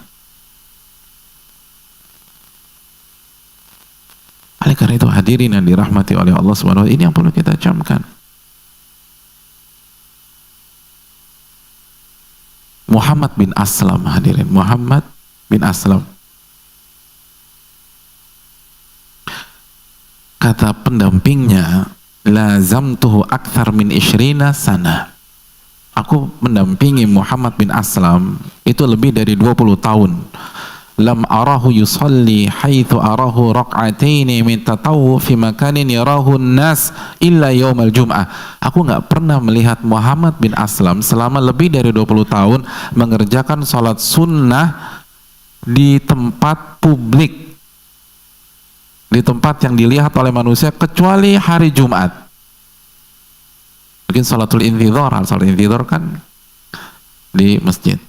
Oleh karena itu hadirin yang dirahmati oleh Allah Subhanahu wa taala, ini yang perlu kita camkan. Muhammad bin Aslam, hadirin, Muhammad bin Aslam, kata pendampingnya, lazamtuhu akthar min 20 sana, aku mendampingi Muhammad bin Aslam itu lebih dari 20 tahun. Lam arahu yusalli haitsu arahu rak'ataini min tatawwu fi makanin yarahu an-nas illa yaumal jum'ah. Aku nggak pernah melihat Muhammad bin Aslam selama lebih dari 20 tahun mengerjakan salat sunnah di tempat publik, di tempat yang dilihat oleh manusia, kecuali hari Jumat. Mungkin salatul intidhar, salat intidhar kan di masjid.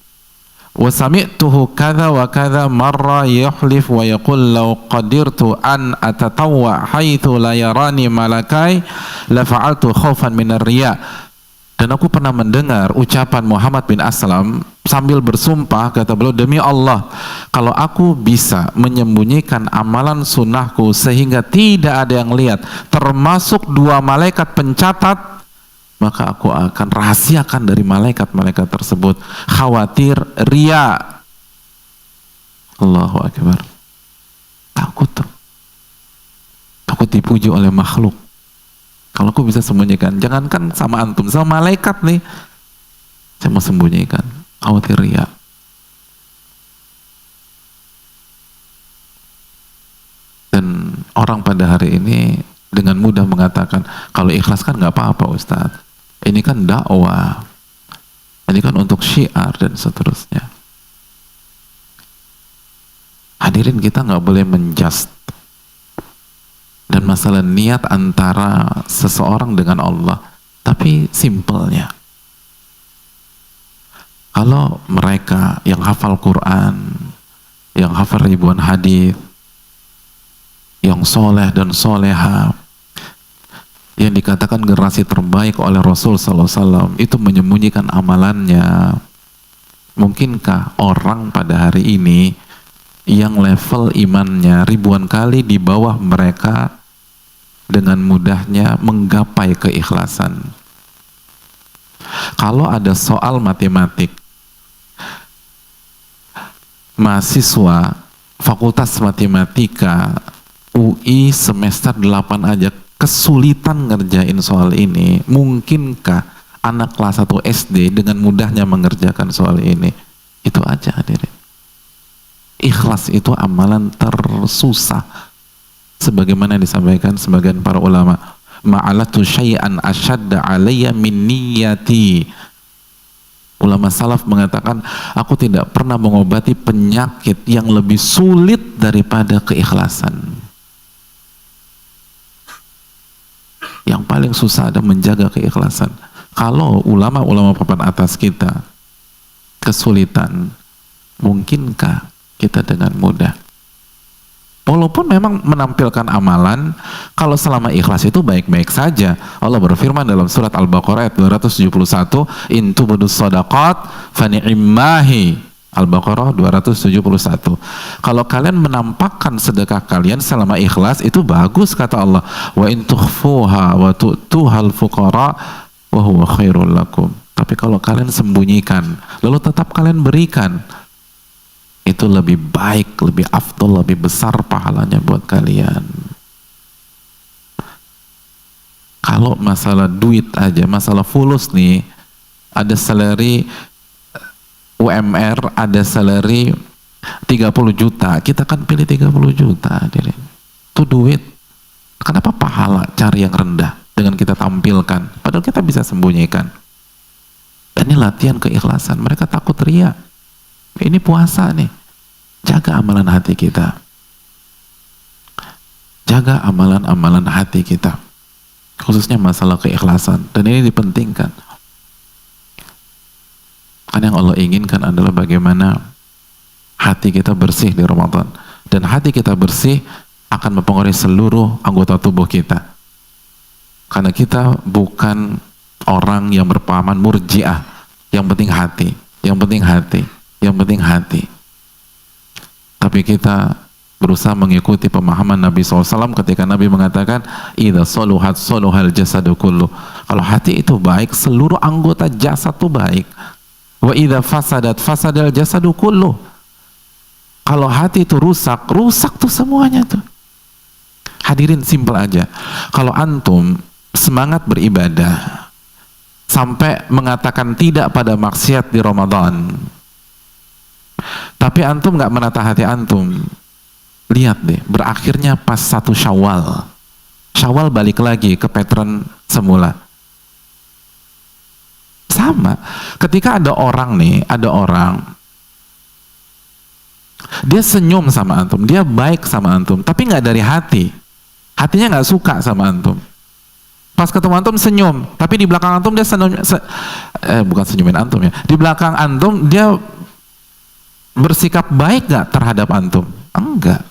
Wa sami'tuhu kadza wa kadza marra yuhlif wa yaqul law qadirtu an atatawwa haitsu la yarani malakai la fa'altu khaufan minar riya. Dan aku pernah mendengar ucapan Muhammad bin Aslam sambil bersumpah, kata beliau, demi Allah, kalau aku bisa menyembunyikan amalan sunnahku sehingga tidak ada yang lihat, termasuk 2 malaikat pencatat, maka aku akan rahasiakan dari malaikat-malaikat tersebut. Khawatir ria. Allahu Akbar. Takut tuh. Takut dipuji oleh makhluk. Kalau aku bisa sembunyikan, jangankan sama antum, sama malaikat nih, saya mau sembunyikan. Khawatir ria. Dan orang pada hari ini dengan mudah mengatakan, kalau ikhlas kan nggak apa-apa Ustadz. Ini kan dakwah, ini kan untuk syiar dan seterusnya. Hadirin, kita nggak boleh menjust. Dan masalah niat antara seseorang dengan Allah, tapi simpelnya. Kalau mereka yang hafal Quran, yang hafal ribuan hadis, yang soleh dan soleha, yang dikatakan generasi terbaik oleh Rasul SAW, itu menyembunyikan amalannya. Mungkinkah orang pada hari ini yang level imannya ribuan kali di bawah mereka dengan mudahnya menggapai keikhlasan? Kalau ada soal matematik, mahasiswa Fakultas Matematika UI semester 8 aja kesulitan ngerjain soal ini, mungkinkah anak kelas 1 SD dengan mudahnya mengerjakan soal ini? Itu aja hadirin. Ikhlas itu amalan tersusah, sebagaimana disampaikan sebagian para ulama, ma'alatu syai'an asyadda alayya min niyati. Ulama salaf mengatakan, aku tidak pernah mengobati penyakit yang lebih sulit daripada keikhlasan. Yang paling susah ada menjaga keikhlasan. Kalau ulama-ulama papan atas kita kesulitan, mungkinkah kita dengan mudah? Walaupun memang menampilkan amalan, kalau selama ikhlas itu baik-baik saja. Allah berfirman dalam surat Al-Baqarah ayat 271, in tubdus shadaqat fa ni'mahi. Al-Baqarah 271. Kalau kalian menampakkan sedekah kalian selama ikhlas, itu bagus kata Allah. Wa in tukhfuha wa tu'tuhal fuqara wa huwa khairul lakum. Tapi kalau kalian sembunyikan, lalu tetap kalian berikan, itu lebih baik, lebih afdol, lebih besar pahalanya buat kalian. Kalau masalah duit aja, masalah fulus nih, ada salary UMR, ada salary 30 juta, kita kan pilih 30 juta hadirin. Itu duit. Kenapa pahala cari yang rendah dengan kita tampilkan, padahal kita bisa sembunyikan? Dan ini latihan keikhlasan. Mereka takut ria. Ini puasa nih, jaga amalan hati kita, jaga amalan-amalan hati kita, khususnya masalah keikhlasan. Dan ini dipentingkan. Kan yang Allah inginkan adalah bagaimana hati kita bersih di Ramadan. Dan hati kita bersih akan mempengaruhi seluruh anggota tubuh kita. Karena kita bukan orang yang berpahaman murjiah, yang penting hati, yang penting hati, yang penting hati. Tapi kita berusaha mengikuti pemahaman Nabi SAW ketika Nabi mengatakan, idza saluhat saluhal jasadu kullu. Kalau hati itu baik, seluruh anggota jasad itu baik. Wa idza fasadat fasadal jasadu kullu. Kalau hati itu rusak, rusak tuh semuanya tuh. Hadirin, simpel aja. Kalau antum semangat beribadah sampai mengatakan tidak pada maksiat di Ramadan, tapi antum nggak menata hati antum, lihat deh, berakhirnya pas 1 Syawal. Syawal balik lagi ke pattern semula. Sama, ketika ada orang nih, ada orang, dia senyum sama antum, dia baik sama antum, tapi nggak dari hati, hatinya nggak suka sama antum. Pas ketemu antum senyum, tapi di belakang antum dia senyum, bukan senyumin antum ya, di belakang antum dia bersikap baik nggak terhadap antum? Enggak.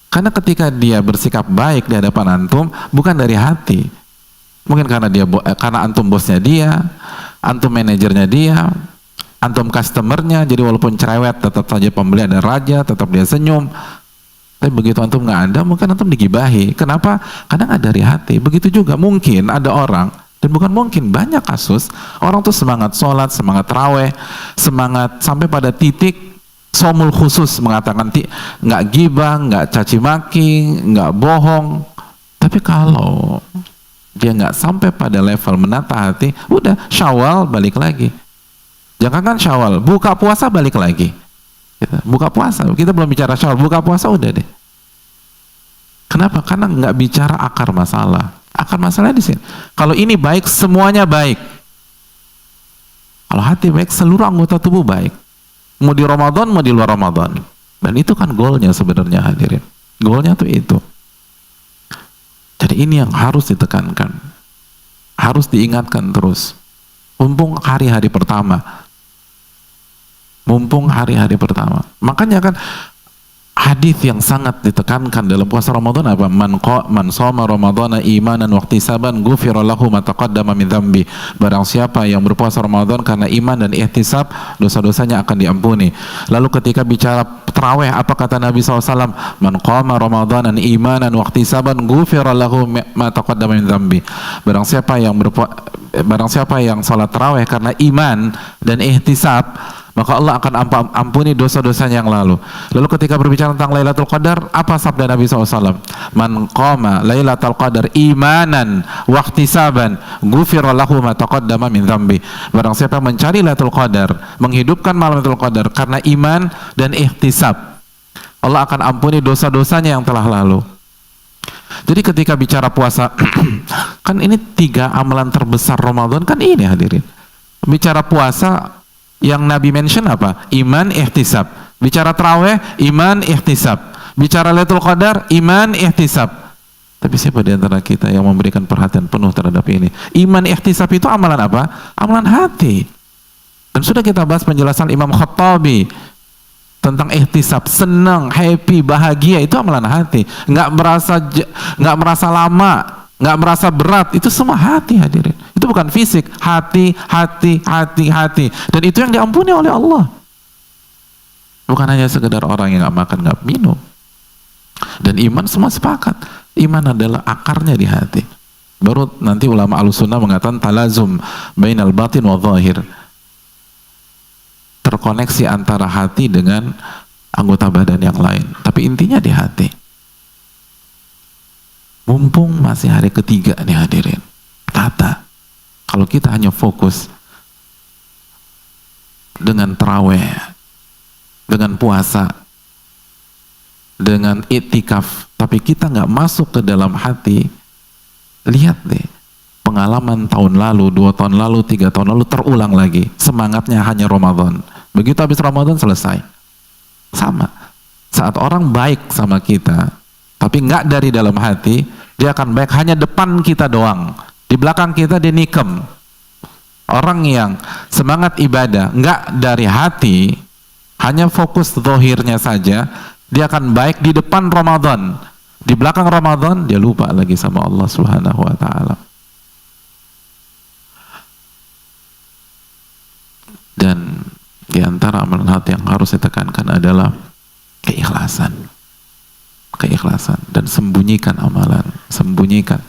Karena ketika dia bersikap baik di hadapan antum, bukan dari hati. Mungkin karena karena antum bosnya dia, antum manajernya dia, antum customernya, jadi walaupun cerewet tetap saja pembeli ada raja, tetap dia senyum. Tapi begitu antum nggak ada, mungkin antum digibahi. Kenapa? Karena nggak dari hati. Begitu juga mungkin ada orang Dan bukan mungkin, banyak kasus orang tuh semangat sholat, semangat taraweh, semangat sampai pada titik somul khusus, mengatakan nggak gibah, nggak caci maki, nggak bohong. Tapi kalau dia nggak sampai pada level menata hati, udah Syawal balik lagi. Jangan kan Syawal, buka puasa balik lagi. Buka puasa, kita belum bicara Syawal, buka puasa udah deh. Kenapa? Karena nggak bicara akar masalah. Akar masalahnya di sini. Kalau ini baik, semuanya baik. Kalau hati baik, seluruh anggota tubuh baik. Mau di Ramadan, mau di luar Ramadan. Dan itu kan goalnya sebenarnya, hadirin. Goalnya tuh itu. Jadi ini yang harus ditekankan. Harus diingatkan terus. Mumpung hari-hari pertama. Mumpung hari-hari pertama. Makanya kan hadis yang sangat ditekankan dalam puasa Ramadan apa? Man shoma Ramadhana imanan wa ihtisaban ghufira lahu ma taqaddama min dzambi. Barang siapa yang berpuasa Ramadan karena iman dan ihtisab, dosa-dosanya akan diampuni. Lalu ketika bicara tarawih, apa kata Nabi SAW? Man qama Ramadhanan imanan wa ihtisaban ghufira lahu ma taqaddama min dzambi. Barang siapa yang salat tarawih karena iman dan ihtisab, maka Allah akan ampuni dosa-dosanya yang lalu. Lalu ketika berbicara tentang Lailatul Qadar, apa sabda Nabi SAW? Man qama Lailatul Qadar imanan wa ihtisaban ghufira lahu ma taqaddama min dzambi. Barang siapa mencari Lailatul Qadar, menghidupkan malam Lailatul Qadar karena iman dan ihtisab, Allah akan ampuni dosa-dosanya yang telah lalu. Jadi ketika bicara puasa, kan ini 3 amalan terbesar Ramadan, kan ini hadirin. Bicara puasa, yang Nabi mention apa? Iman, ihtisab. Bicara tarawih, iman, ihtisab. Bicara Lailatul Qadar, iman, ihtisab. Tapi siapa di antara kita yang memberikan perhatian penuh terhadap ini? Iman, ihtisab itu amalan apa? Amalan hati. Dan sudah kita bahas penjelasan Imam Khattabi tentang ihtisab, senang, happy, bahagia, itu amalan hati. Nggak merasa lama, nggak merasa berat, itu semua hati, hadirin. Itu bukan fisik, hati. Dan itu yang diampuni oleh Allah. Bukan hanya sekedar orang yang nggak makan, nggak minum. Dan iman semua sepakat. Iman adalah akarnya di hati. Baru nanti ulama Ahlussunnah mengatakan talazum bainal batin wa zahir. Terkoneksi antara hati dengan anggota badan yang lain. Tapi intinya di hati. Mumpung masih hari ketiga nih hadirin, tata. Kalau kita hanya fokus dengan taraweh, dengan puasa, dengan iktikaf, tapi kita nggak masuk ke dalam hati, lihat deh, pengalaman tahun lalu, 2 tahun lalu, 3 tahun lalu terulang lagi. Semangatnya hanya Ramadan. Begitu habis Ramadan selesai. Sama. Saat orang baik sama kita, tapi nggak dari dalam hati, dia akan baik hanya depan kita doang. Di belakang kita dia nikem. Orang yang semangat ibadah nggak dari hati, hanya fokus zahirnya saja, dia akan baik di depan Ramadan. Di belakang Ramadan dia lupa lagi sama Allah Subhanahu wa taala. Dan di antara amalan hati yang harus ditekankan adalah keikhlasan. Keikhlasan dan sembunyikan amalan, sembunyikan,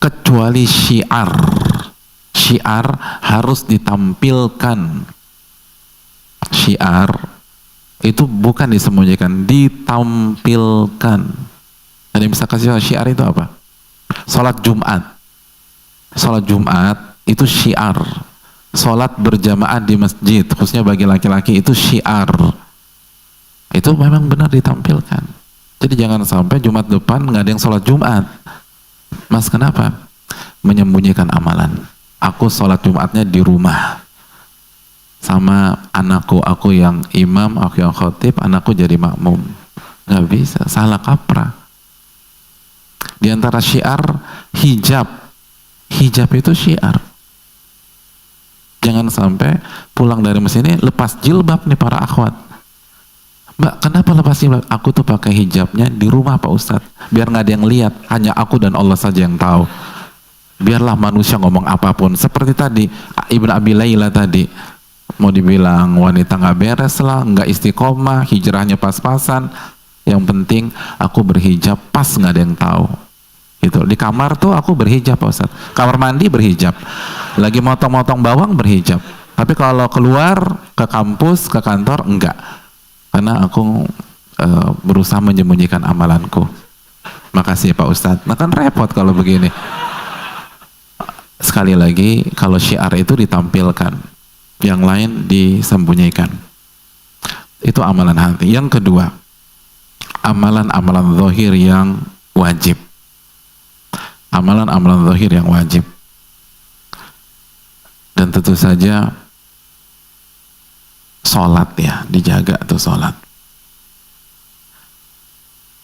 kecuali syiar harus ditampilkan. Syiar itu bukan disembunyikan, ditampilkan. Ada yang bisa kasih syiar itu apa? Salat Jumat itu syiar. Salat berjamaah di masjid khususnya bagi laki-laki itu syiar. Itu memang benar ditampilkan. Jadi jangan sampai Jumat depan nggak ada yang sholat Jumat. Mas, kenapa? Menyembunyikan amalan. Aku sholat Jumatnya di rumah sama anakku, aku yang imam, aku yang khotib, anakku jadi makmum. Nggak bisa, salah kaprah. Di antara syiar, hijab itu syiar. Jangan sampai pulang dari mesin ini lepas jilbab nih para akhwat. Mbak, kenapa lepas jilbab? Aku tuh pakai hijabnya di rumah Pak Ustadz, biar nggak ada yang lihat, hanya aku dan Allah saja yang tahu. Biarlah manusia ngomong apapun. Seperti tadi Ibnu Abi Layla tadi, mau dibilang wanita nggak beres lah, nggak istiqomah, hijrahnya pas-pasan. Yang penting aku berhijab pas, nggak ada yang tahu. gitu. Di kamar tuh aku berhijab Pak Ustadz, kamar mandi berhijab, lagi motong-motong bawang berhijab, tapi kalau keluar ke kampus, ke kantor enggak, karena aku berusaha menyembunyikan amalanku. Makasih Pak Ustadz. Nah kan repot kalau begini. Sekali lagi, kalau syiar itu ditampilkan, yang lain disembunyikan. Itu amalan hati. Yang kedua, amalan-amalan zahir yang wajib. Amalan-amalan zahir yang wajib. Dan tentu saja sholat ya, dijaga tuh sholat.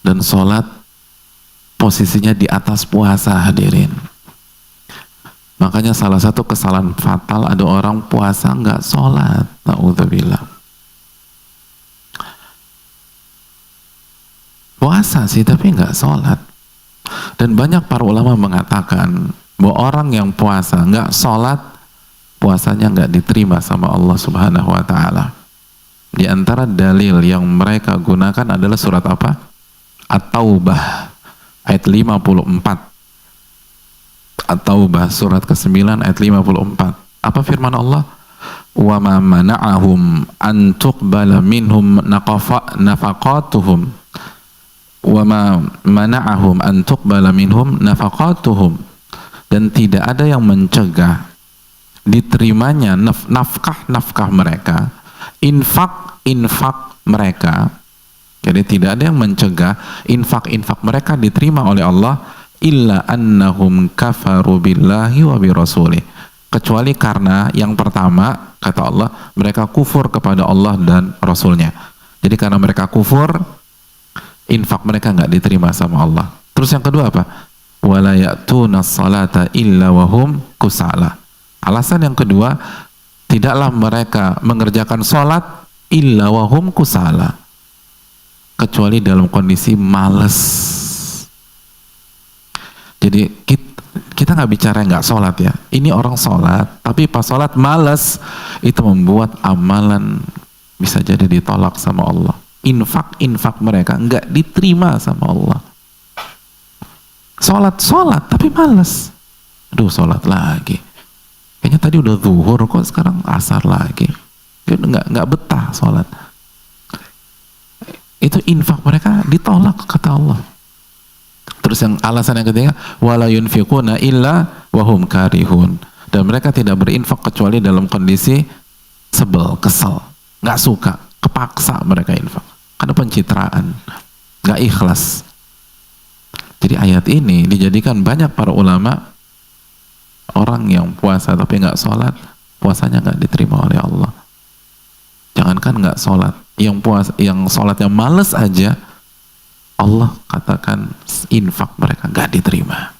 Dan sholat posisinya di atas puasa, hadirin. Makanya salah satu kesalahan fatal, ada orang puasa nggak sholat, na'udzubillah. Puasa sih tapi nggak sholat. Dan banyak para ulama mengatakan bahwa orang yang puasa nggak sholat, puasanya nggak diterima sama Allah Subhanahu Wa Taala. Di antara dalil yang mereka gunakan adalah surat apa? At-Taubah ayat 54. At-Taubah surat ke-9 ayat 54. Apa firman Allah? Wa ma mana'ahum an tuqbala minhum nafaqatuhum wa ma mana'ahum an tuqbala minhum nafaqatuhum, dan tidak ada yang mencegah diterimanya nafkah mereka, infak mereka. Jadi tidak ada yang mencegah infak mereka diterima oleh Allah, illa annahum kafaru billahi wa birasulih, kecuali karena yang pertama, kata Allah, mereka kufur kepada Allah dan Rasulnya. Jadi karena mereka kufur, infak mereka nggak diterima sama Allah. Terus yang kedua apa? Wala ya'tuna salata illa wahum kusala. Alasan yang kedua, tidaklah mereka mengerjakan sholat illa wahum kusala, kecuali dalam kondisi malas. Jadi kita nggak bicara nggak sholat ya. Ini orang sholat, tapi pas sholat malas, itu membuat amalan bisa jadi ditolak sama Allah. Infak mereka nggak diterima sama Allah. Sholat tapi malas. Aduh, sholat lagi. Kayaknya tadi udah zuhur kok sekarang asar lagi. Dia nggak betah sholat. Itu infak mereka ditolak kata Allah. Terus yang alasan yang ketiga, wala yunfiquna illa wahum karihun, dan mereka tidak berinfak kecuali dalam kondisi sebel, kesel, nggak suka, kepaksa mereka infak karena pencitraan, nggak ikhlas. Jadi ayat ini dijadikan banyak para ulama, orang yang puasa tapi nggak sholat, puasanya nggak diterima oleh Allah. Jangankan nggak sholat, yang sholatnya males aja, Allah katakan infak mereka nggak diterima.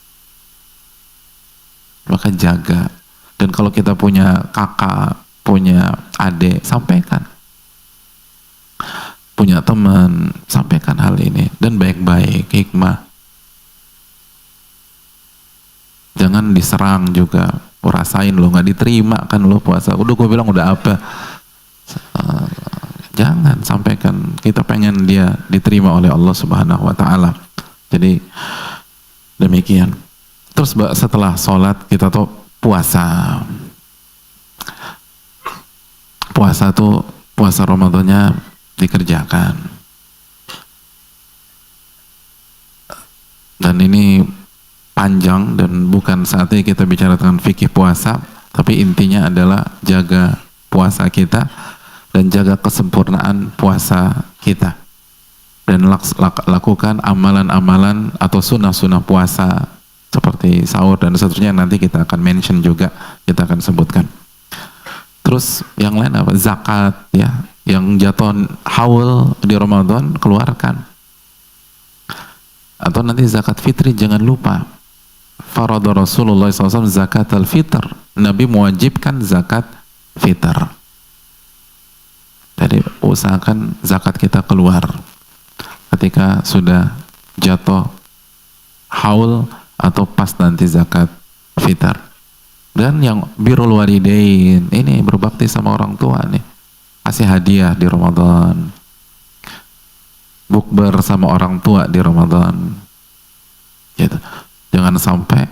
Maka jaga. Dan kalau kita punya kakak, punya adik, sampaikan. Punya teman, sampaikan hal ini. Dan baik-baik, hikmah. Jangan diserang juga. Rasain lo nggak diterima kan lo puasa. Udah gue bilang udah apa. Jangan sampaikan, kita pengen dia diterima oleh Allah Subhanahu Wa Taala. Jadi demikian. Terus setelah sholat kita tuh puasa. Puasa Ramadannya dikerjakan. Dan ini panjang dan bukan saatnya kita bicara tentang fikih puasa, tapi intinya adalah jaga puasa kita dan jaga kesempurnaan puasa kita, dan lakukan amalan-amalan atau sunnah-sunnah puasa seperti sahur dan seterusnya, nanti kita akan mention juga, kita akan sebutkan. Terus yang lain apa? Zakat ya, yang jatuh haul di Ramadan keluarkan. Atau nanti zakat fitri jangan lupa. Farada Rasulullah SAW zakat al-fitr, Nabi mewajibkan zakat fitr. Jadi usahakan zakat kita keluar ketika sudah jatuh haul atau pas nanti zakat fitr. Dan yang birrul walidain, ini berbakti sama orang tua nih, kasih hadiah di Ramadan, bukber sama orang tua di Ramadan gitu. Jangan sampai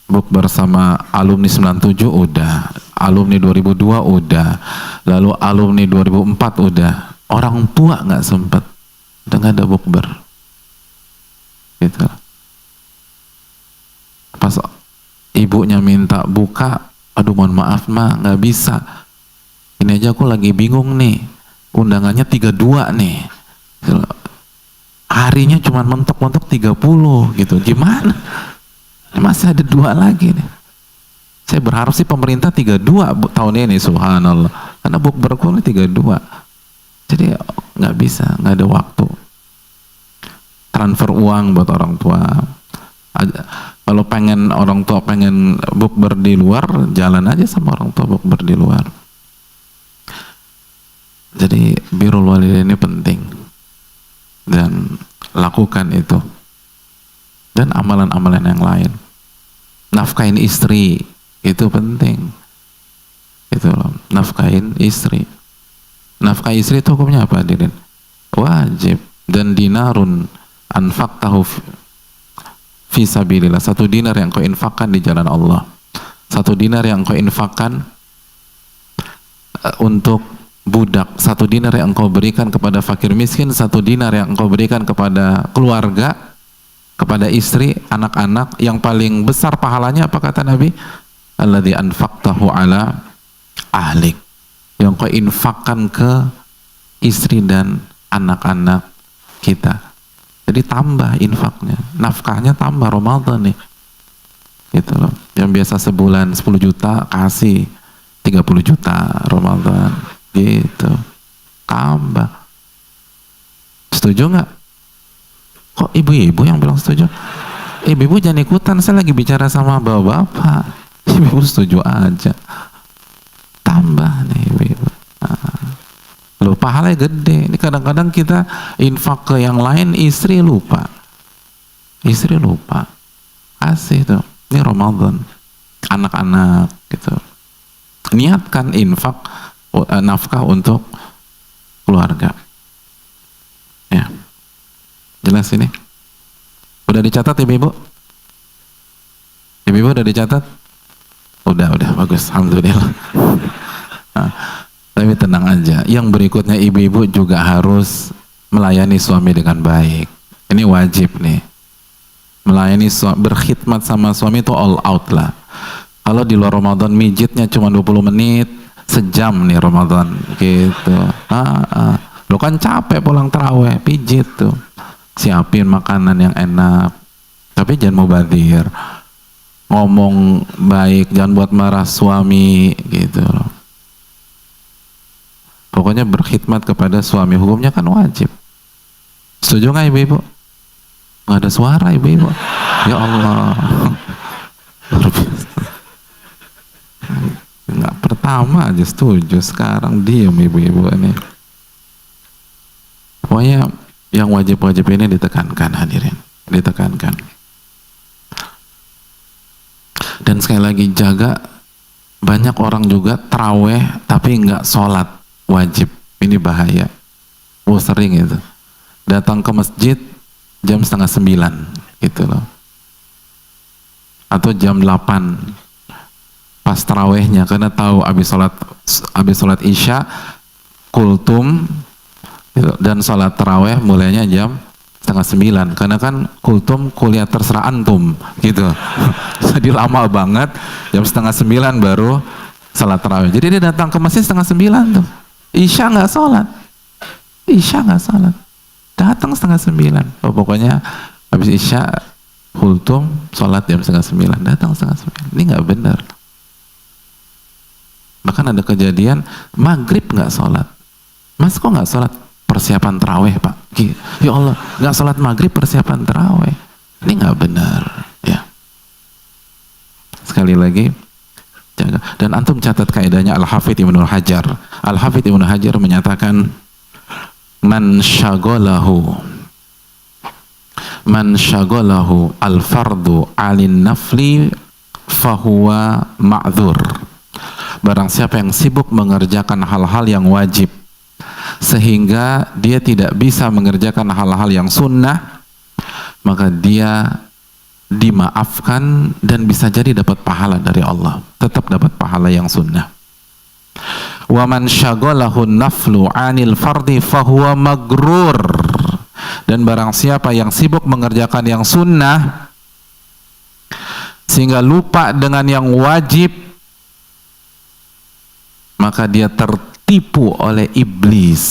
bukber sama alumni 97 udah, alumni 2002 udah, lalu alumni 2004 udah, orang tua nggak sempet, udah nggak ada bukber, gitu. Pas ibunya minta buka, aduh mohon maaf mah nggak bisa, ini aja aku lagi bingung nih, undangannya 32 nih, harinya cuma mentok-mentok 30 gitu, gimana? Masih ada 2 lagi nih. Saya berharap sih pemerintah 32 tahun ini, subhanallah, karena bukberku ini 32, jadi nggak bisa, nggak ada waktu. Transfer uang buat orang tua. Kalau pengen orang tua pengen bukber di luar, jalan aja sama orang tua bukber di luar. Jadi birrul walidain ini penting, dan lakukan itu, dan amalan-amalan yang lain. Nafkahin istri itu penting, itu loh, nafkahin istri. Nafkah istri itu hukumnya apa, hadirin? Wajib. Dan dinarun anfaqtahu fi sabilillah, 1 dinar yang kau infakkan di jalan Allah, 1 dinar yang kau infakkan untuk budak, 1 dinar yang engkau berikan kepada fakir miskin, 1 dinar yang engkau berikan kepada keluarga, kepada istri, anak-anak, yang paling besar pahalanya apa kata Nabi? Alladzi anfaqtahu ala ahlik, yang kau infakkan ke istri dan anak-anak kita. Jadi tambah infaknya, nafkahnya tambah Ramadan nih, gitu loh. Yang biasa sebulan 10 juta kasih 30 juta Ramadan, gitu, tambah. Setuju nggak? Kok ibu-ibu yang bilang setuju? Ibu-ibu jangan ikutan, saya lagi bicara sama bapak-bapak. Ibu-ibu setuju aja, tambah nih ibu-ibu. Loh, pahalanya gede. Ini kadang-kadang kita infak ke yang lain, istri lupa, kasih tuh, ini Ramadan, anak-anak gitu, niatkan infak, nafkah untuk keluarga. Ya, jelas ini? Udah dicatat ibu-ibu? Ibu-ibu udah dicatat? Udah, bagus, alhamdulillah. Nah, tapi tenang aja, yang berikutnya ibu-ibu juga harus melayani suami dengan baik. Ini wajib nih, melayani suami, berkhidmat sama suami itu all out lah. Kalau di luar Ramadan mijitnya cuma 20 menit, sejam nih Ramadan gitu. Lo kan capek pulang taraweh, pijit tuh, siapin makanan yang enak, tapi jangan mubadzir, ngomong baik, jangan buat marah suami gitu loh. Pokoknya berkhidmat kepada suami, hukumnya kan wajib. Setuju nggak ibu-ibu? Nggak ada suara ibu-ibu. Ya Allah. Nggak, pertama aja setuju, sekarang diam ibu-ibu ini. Pokoknya yang wajib-wajib ini ditekankan, hadirin, ditekankan. Dan sekali lagi jaga, banyak orang juga taraweh tapi nggak sholat wajib, ini bahaya. Sering itu, datang ke masjid jam 8:30 gitu loh, atau jam 8 pas tarawehnya, karena tahu habis sholat isya kultum gitu, dan sholat taraweh mulainya jam 8:30, karena kan kultum kuliah terserah antum gitu. Jadi lama banget, jam 8:30 baru sholat taraweh. Jadi dia datang ke masjid 8:30 tuh, isya nggak sholat, datang 8:30. Pokoknya habis isya kultum sholat jam 8:30, datang 8:30. Ini nggak benar. Bahkan ada kejadian maghrib nggak sholat. Mas kok nggak sholat? Persiapan taraweh pak. Ya Allah, nggak sholat maghrib persiapan taraweh. Ini nggak benar ya. Sekali lagi jaga. Dan antum catat kaidahnya Al-Hafidz Ibnu Hajar. Al-Hafidz Ibnu Hajar menyatakan, man syaghalahu al-fardu 'alin nafli fahuwa ma'dzur. Barang siapa yang sibuk mengerjakan hal-hal yang wajib sehingga dia tidak bisa mengerjakan hal-hal yang sunnah, maka dia dimaafkan dan bisa jadi dapat pahala dari Allah, tetap dapat pahala yang sunnah. Wa man syaghalahu naflu 'anil fardi fahuwa magrur. Dan barang siapa yang sibuk mengerjakan yang sunnah sehingga lupa dengan yang wajib, maka dia tertipu oleh iblis,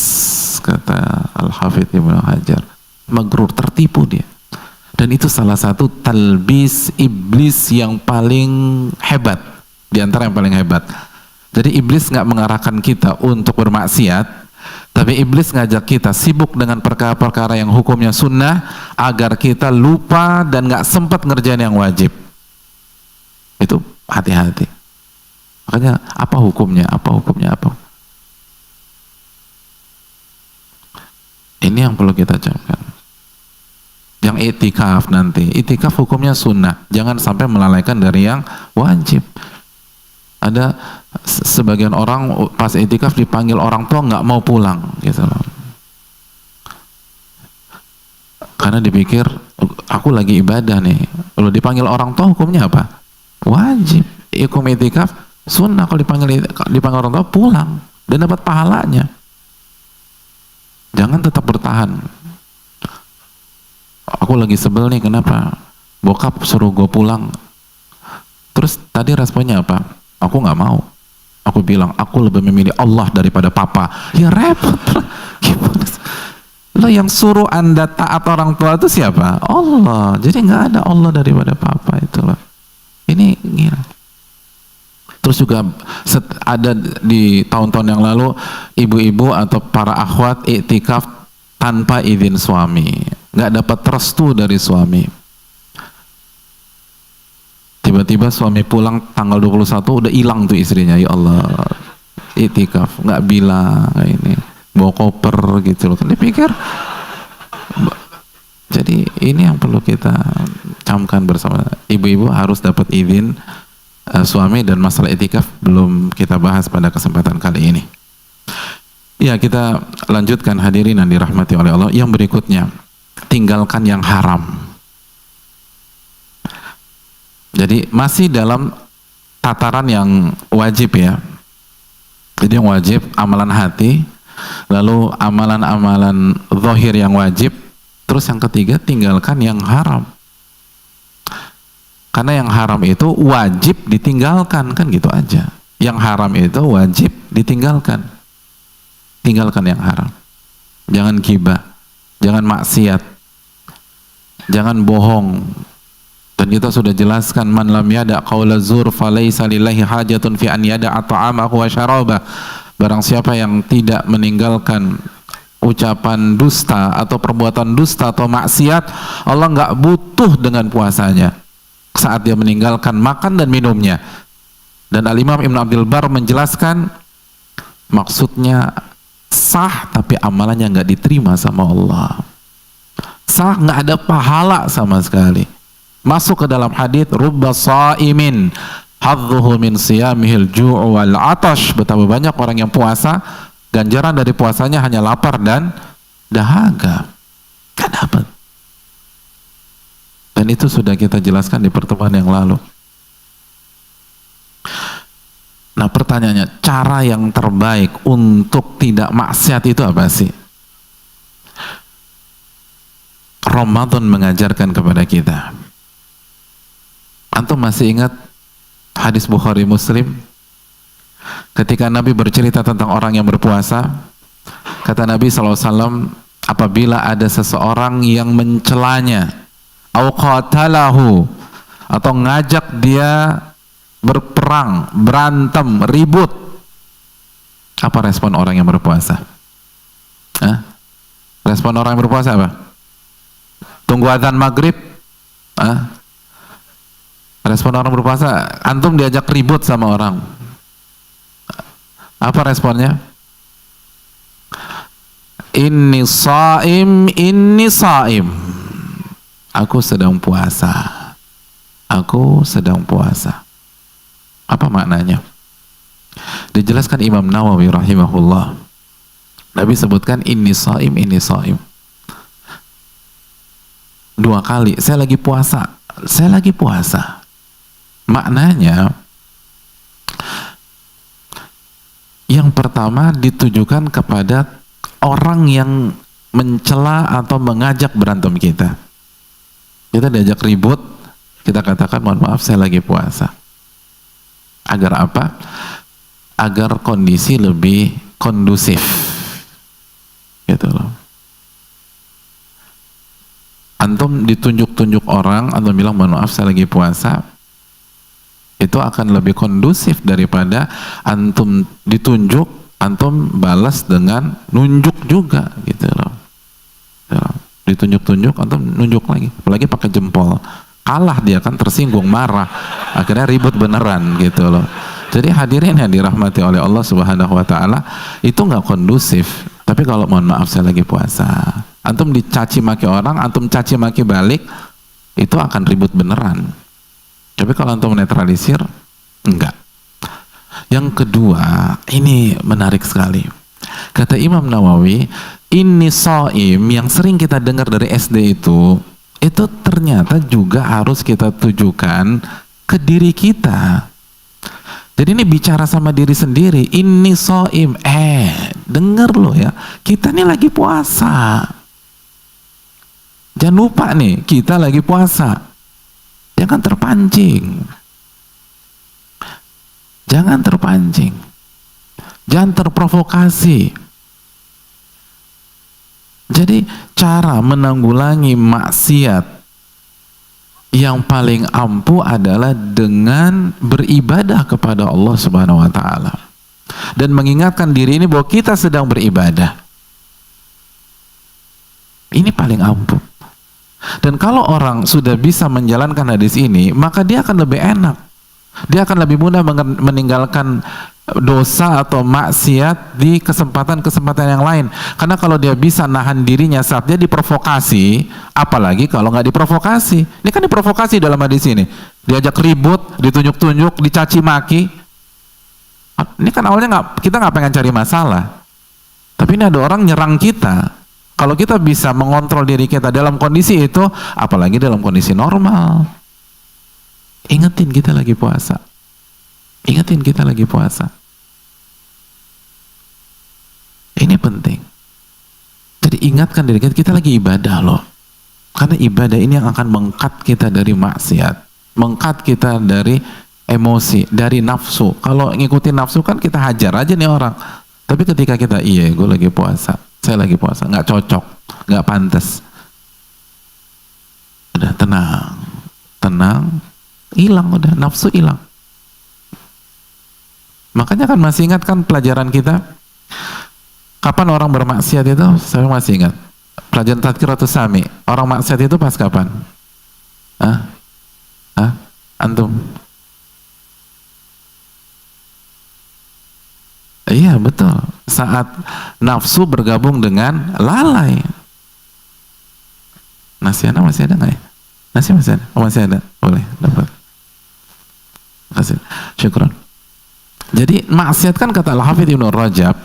kata Al-Hafidz Ibnu Hajar. Magrur, tertipu dia. Dan itu salah satu talbis iblis yang paling hebat, di antara yang paling hebat. Jadi iblis nggak mengarahkan kita untuk bermaksiat, tapi iblis ngajak kita sibuk dengan perkara-perkara yang hukumnya sunnah agar kita lupa dan nggak sempat ngerjain yang wajib. Itu hati-hati. Makanya apa hukumnya? Apa hukumnya? Apa? Ini yang perlu kita camkan. Yang itikaf nanti, itikaf hukumnya sunnah, jangan sampai melalaikan dari yang wajib. Ada sebagian orang pas itikaf dipanggil orang tua nggak mau pulang gitu loh, karena dipikir aku lagi ibadah nih. Kalau dipanggil orang tua hukumnya apa? Wajib. Hukum itikaf sunnah, kalau dipanggil orang tua pulang dan dapat pahalanya. Jangan tetap bertahan. Aku lagi sebel nih, kenapa bokap suruh gue pulang. Terus tadi responnya apa? Aku nggak mau. Aku bilang aku lebih memilih Allah daripada papa. Ya repot. Gimana? Lo yang suruh anda taat orang tua itu siapa? Allah. Jadi nggak ada Allah daripada papa itu loh. Ini gila. Terus juga ada di tahun-tahun yang lalu ibu-ibu atau para akhwat iktikaf tanpa izin suami, nggak dapat restu dari suami. Tiba-tiba suami pulang tanggal 21 udah hilang tuh istrinya. Ya Allah, iktikaf nggak bilang ini, bawa koper gitu loh. Kan dipikir. Jadi ini yang perlu kita camkan bersama. Ibu-ibu harus dapat izin suami, dan masalah iktikaf belum kita bahas pada kesempatan kali ini. Ya, kita lanjutkan hadirin yang dirahmati oleh Allah. Yang berikutnya, tinggalkan yang haram. Jadi masih dalam tataran yang wajib ya. Jadi yang wajib amalan hati, lalu amalan-amalan zahir yang wajib, terus yang ketiga tinggalkan yang haram. Karena yang haram itu wajib ditinggalkan, kan gitu aja. Yang haram itu wajib ditinggalkan. Tinggalkan yang haram. Jangan ghibah, jangan maksiat, jangan bohong. Dan kita sudah jelaskan, man lam yada qaula zur falaysa lillahi hajatun fi an yada'a ta'amahu wa syarabah. Barang siapa yang tidak meninggalkan ucapan dusta atau perbuatan dusta atau maksiat, Allah nggak butuh dengan puasanya saat dia meninggalkan makan dan minumnya. Dan Al-Imam Ibn Abdul Bar menjelaskan, maksudnya sah tapi amalannya nggak diterima sama Allah. Sah, nggak ada pahala sama sekali. Masuk ke dalam hadits, rubba shaimin hadzuhu min siyamihil ju'u wal atash. Betapa banyak orang yang puasa, ganjaran dari puasanya hanya lapar dan dahaga. Kan dapat. Dan itu sudah kita jelaskan di pertemuan yang lalu. Nah, pertanyaannya, cara yang terbaik untuk tidak maksiat itu apa sih? Ramadan mengajarkan kepada kita. Antum masih ingat hadis Bukhari Muslim ketika Nabi bercerita tentang orang yang berpuasa? Kata Nabi SAW, apabila ada seseorang yang mencelanya, au qatalahu, atau ngajak dia berperang, berantem, ribut, apa respon orang yang berpuasa? Hah? Respon orang yang berpuasa apa? Tunggu adzan maghrib? Hah? Respon orang berpuasa, antum diajak ribut sama orang, apa responnya? Inni shaim, inni shaim. Aku sedang puasa. Aku sedang puasa. Apa maknanya? Dijelaskan Imam Nawawi rahimahullah. Nabi sebutkan inni shaim, inni shaim. 2 kali, saya lagi puasa. saya lagi puasa. Maknanya yang pertama ditujukan kepada orang yang mencela atau mengajak berantem kita. Kita diajak ribut, kita katakan mohon maaf saya lagi puasa. Agar apa? Agar kondisi lebih kondusif. Gitu loh. Antum ditunjuk-tunjuk orang, antum bilang mohon maaf saya lagi puasa, itu akan lebih kondusif daripada antum ditunjuk, antum balas dengan nunjuk juga, gitu loh. Ditunjuk-tunjuk, antum nunjuk lagi, apalagi pakai jempol, kalah dia kan, tersinggung, marah, akhirnya ribut beneran, gitu loh. Jadi hadirin yang dirahmati oleh Allah Subhanahu wa Ta'ala, itu nggak kondusif. Tapi kalau mohon maaf saya lagi puasa, antum dicaci maki orang, antum caci maki balik, itu akan ribut beneran. Tapi kalau antum netralisir, enggak. Yang kedua, ini menarik sekali. Kata Imam Nawawi, ini shaim yang sering kita dengar dari SD itu ternyata juga harus kita tujukan ke diri kita. Jadi ini bicara sama diri sendiri, ini shaim, denger loh ya, kita ini lagi puasa. Jangan lupa nih, kita lagi puasa. Jangan terpancing. Jangan terpancing. Jangan terprovokasi. Jadi cara menanggulangi maksiat yang paling ampuh adalah dengan beribadah kepada Allah Subhanahu wa Ta'ala. Dan mengingatkan diri ini bahwa kita sedang beribadah. Ini paling ampuh. Dan kalau orang sudah bisa menjalankan hadis ini, maka dia akan lebih enak. Dia akan lebih mudah meninggalkan dosa atau maksiat di kesempatan-kesempatan yang lain. Karena kalau dia bisa nahan dirinya saat dia diprovokasi, apalagi kalau nggak diprovokasi. Ini kan diprovokasi dalam hadis ini. Diajak ribut, ditunjuk-tunjuk, dicaci maki. Ini kan awalnya kita nggak pengen cari masalah. Tapi ini ada orang nyerang kita. Kalau kita bisa mengontrol diri kita dalam kondisi itu, apalagi dalam kondisi normal. Ingetin kita lagi puasa. Ingetin kita lagi puasa. Ini penting. Jadi ingatkan diri kita, kita lagi ibadah loh. Karena ibadah ini yang akan mengkat kita dari maksiat. Mengkat kita dari emosi, dari nafsu. Kalau ngikutin nafsu kan kita hajar aja nih orang. Tapi ketika kita, iya gue lagi puasa, saya lagi puasa, nggak cocok, nggak pantas. Udah tenang, tenang, hilang udah, nafsu hilang. Makanya kan masih ingat kan pelajaran kita, kapan orang bermaksiat itu, saya masih ingat. Pelajaran Tadkiratus Sami, orang maksiat itu pas kapan? Antum? Iya betul, saat nafsu bergabung dengan lalai. Nasi anak masih ada nggak ya? Nasi masih ada? Oh, masih ada, boleh dapat. Kasih, syukron. Jadi maksiat kan kata Al-Hafidz Ibnu Rajab,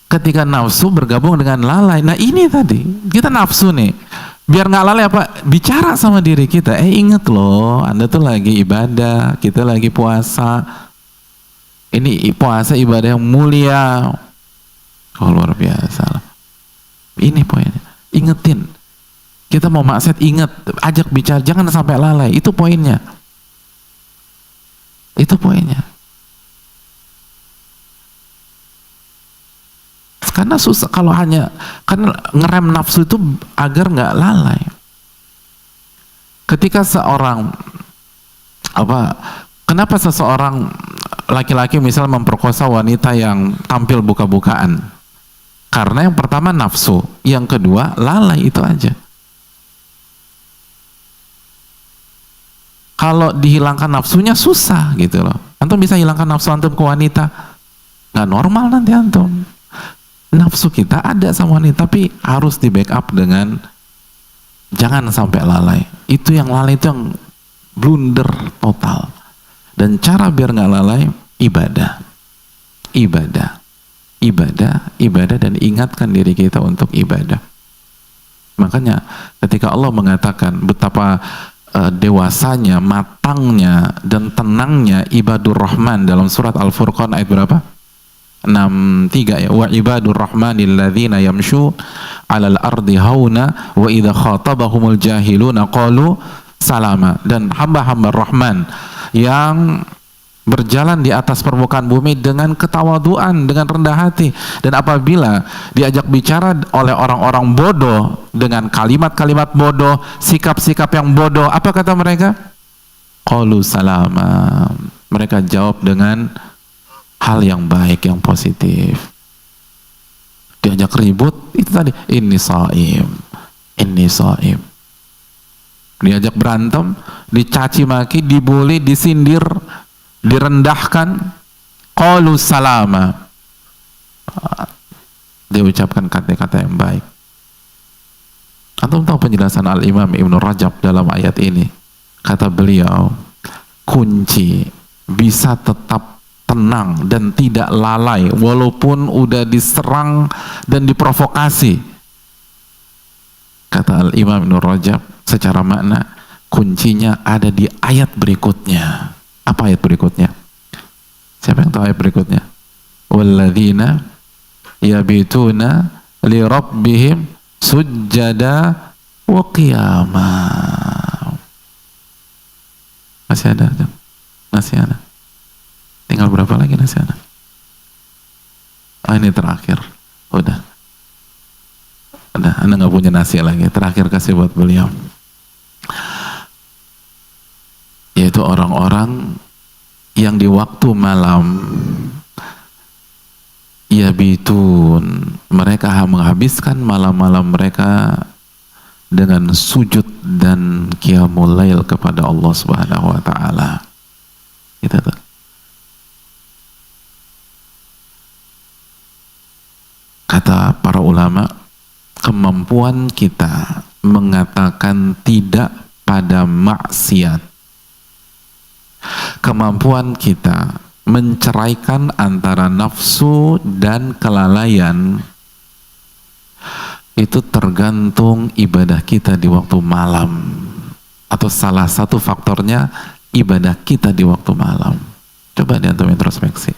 ketika nafsu bergabung dengan lalai. Nah ini tadi, kita nafsu nih, biar nggak lalai apa? Bicara sama diri kita, inget loh, Anda tuh lagi ibadah, kita lagi puasa. Ini puasa ibadah yang mulia. Oh luar biasa. Ini poinnya. Ingetin. Kita mau maksiat, ingat, ajak bicara, jangan sampai lalai. Itu poinnya. Itu poinnya. Karena susah kalau hanya karena ngerem nafsu itu agar nggak lalai. Ketika seorang kenapa seseorang laki-laki misal memperkosa wanita yang tampil buka-bukaan? Karena yang pertama nafsu, yang kedua lalai, itu aja. Kalau dihilangkan nafsunya susah gitu loh. Antum bisa hilangkan nafsu antum ke wanita, nggak normal nanti antum. Nafsu kita ada sama wanita, tapi harus di backup dengan jangan sampai lalai. Itu yang lalai itu yang blunder total. Dan cara biar nggak lalai, ibadah, dan ingatkan diri kita untuk ibadah. Makanya ketika Allah mengatakan betapa dewasanya, matangnya dan tenangnya ibadur rahman dalam surat Al-Furqan ayat berapa? 63 ya. Wa ibadur rahmanil ladzina yamshu 'alal ardi hauna wa idza khatabahumul jahiluna qalu salama. Dan hamba-hamba Rahman yang berjalan di atas permukaan bumi dengan ketawaduan, dengan rendah hati, dan apabila diajak bicara oleh orang-orang bodoh dengan kalimat-kalimat bodoh, sikap-sikap yang bodoh, apa kata mereka? Qalu salama. Mereka jawab dengan hal yang baik, yang positif. Diajak ribut, itu tadi, inni shaim, inni shaim. Diajak berantem, dicaci maki, dibully, disindir, direndahkan, qalu salama. Dia ucapkan kata-kata yang baik. Antum tahu penjelasan Al-Imam Ibnu Rajab dalam ayat ini? Kata beliau, kunci bisa tetap tenang dan tidak lalai walaupun udah diserang dan diprovokasi. Kata Al-Imam Ibnu Rajab, secara makna kuncinya ada di ayat berikutnya. Apa ayat berikutnya? Siapa yang tahu ayat berikutnya? Walladzina yabituna li rabbihim sujjada wa qiyama. Masih ada? Masih ada. Tinggal berapa lagi nasihatnya? Ini terakhir. Udah, Anda nggak punya nasihat lagi. Terakhir kasih buat beliau. Yaitu orang-orang yang di waktu malam yabitun, mereka menghabiskan malam-malam mereka dengan sujud dan qiyamul lail kepada Allah Subhanahu wa taala. Gitu tuh. Kata para ulama, kemampuan kita mengatakan tidak pada maksiat, kemampuan kita menceraikan antara nafsu dan kelalaian, itu tergantung ibadah kita di waktu malam, atau salah satu faktornya ibadah kita di waktu malam. Coba di antum introspeksi.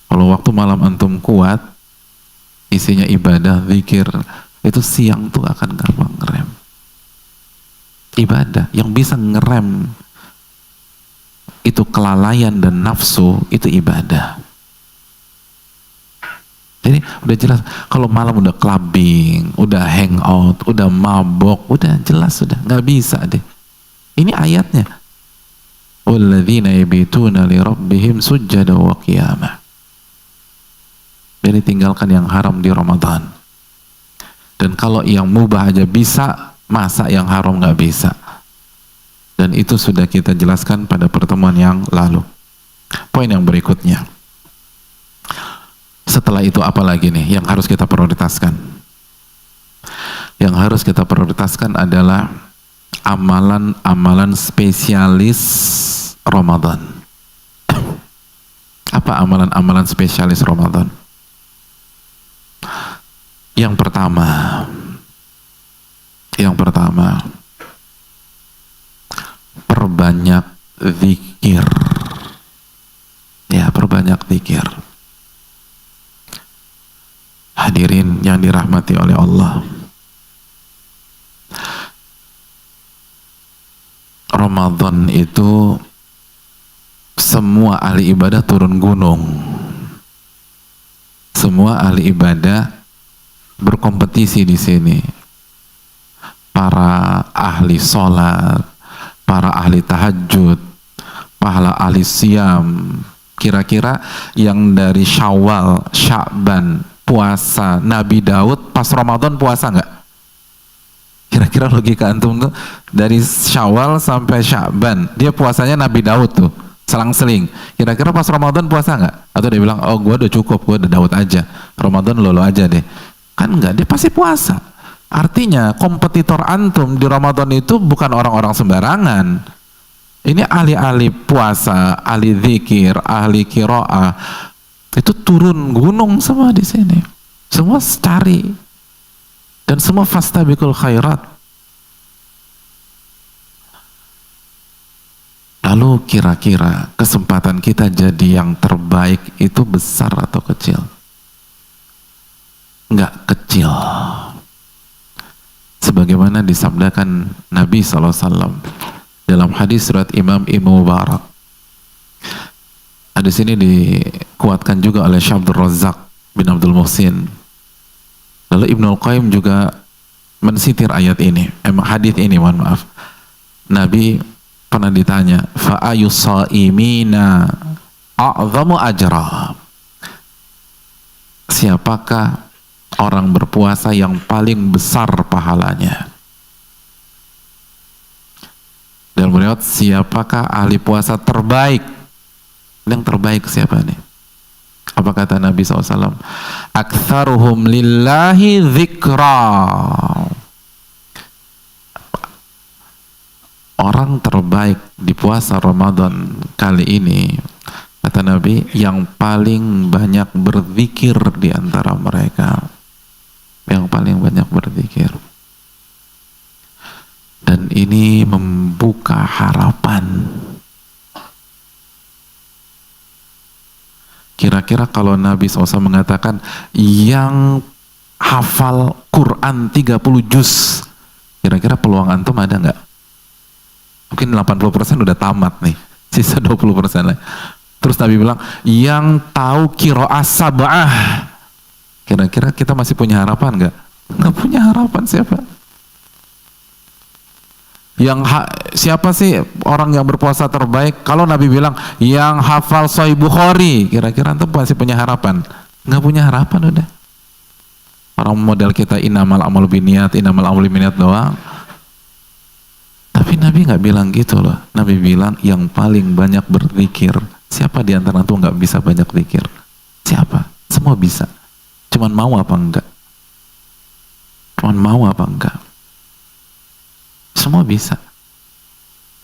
Kalau waktu malam antum kuat, isinya ibadah, zikir, itu siang tuh akan gampang ngerem. Ibadah yang bisa ngerem itu kelalaian dan nafsu, itu ibadah. Jadi udah jelas, kalau malam udah clubbing, udah hangout, udah mabok, udah jelas, sudah nggak bisa deh. Ini ayatnya. Walladzina yabituna li rabbihim sujjada wa qiyamah. Jadi tinggalkan yang haram di Ramadan. Dan kalau yang mubah aja bisa, masa yang haram nggak bisa? Dan itu sudah kita jelaskan pada pertemuan yang lalu. Poin yang berikutnya. Setelah itu apa lagi nih yang harus kita prioritaskan? Yang harus kita prioritaskan adalah amalan-amalan spesialis Ramadan. Apa amalan-amalan spesialis Ramadan? Yang pertama, perbanyak zikir. Ya, perbanyak zikir. Hadirin yang dirahmati oleh Allah, Ramadan itu semua ahli ibadah turun gunung. Semua ahli ibadah berkompetisi di sini. Para ahli sholat, para ahli tahajud, para ahli siam. Kira-kira yang dari Syawal, Sya'ban, puasa Nabi Daud, pas Ramadan puasa nggak? Kira-kira logika antum tuh, dari Syawal sampai Sya'ban, dia puasanya Nabi Daud tuh, selang-seling. Kira-kira pas Ramadan puasa nggak? Atau dia bilang, oh gue udah cukup, gue udah Daud aja, Ramadan lo aja deh. Kan enggak, dia pasti puasa. Artinya kompetitor antum di Ramadan itu bukan orang-orang sembarangan. Ini ahli-ahli puasa, ahli zikir, ahli qiraah. Itu turun gunung semua di sini. Semua cari. Dan semua fastabiqul khairat. Lalu kira-kira kesempatan kita jadi yang terbaik itu besar atau kecil? Enggak kecil. Sebagaimana disabdakan Nabi SAW dalam hadis surat Imam Ibn Mubarak. Hadis ini dikuatkan juga oleh Syekh Abdul Razak bin Abdul Muhsin. Lalu Ibnu Al-Qayyim juga mensitir ayat ini, hadis ini, mohon maaf. Nabi pernah ditanya, fa ayusaimina a'zamu ajra. Siapakah orang berpuasa yang paling besar pahalanya? Dalam riwayat, siapakah ahli puasa terbaik? Yang terbaik siapa nih? Apa kata Nabi SAW? Aktsaruhum lillahi dzikra. Orang terbaik di puasa Ramadan kali ini, kata Nabi, yang paling banyak berzikir di antara mereka. Yang paling banyak berzikir. Dan ini membuka harapan. Kira-kira kalau Nabi SAW mengatakan yang hafal Quran 30 juz, kira-kira peluang antum ada nggak? Mungkin 80% udah tamat nih, sisa 20% lagi. Terus Nabi bilang, yang tahu qiraah sab'ah, kira-kira kita masih punya harapan nggak? Nggak punya harapan. Siapa sih orang yang berpuasa terbaik? Kalau Nabi bilang yang hafal Sahih Bukhari, kira-kira antum masih punya harapan? Nggak punya harapan udah. Orang model kita innamal a'malu binniyat doang. Tapi Nabi nggak bilang gitu loh. Nabi bilang yang paling banyak berzikir. Siapa di antara antum nggak bisa banyak zikir? Siapa? Semua bisa. Cuman mau apa enggak? Semua bisa.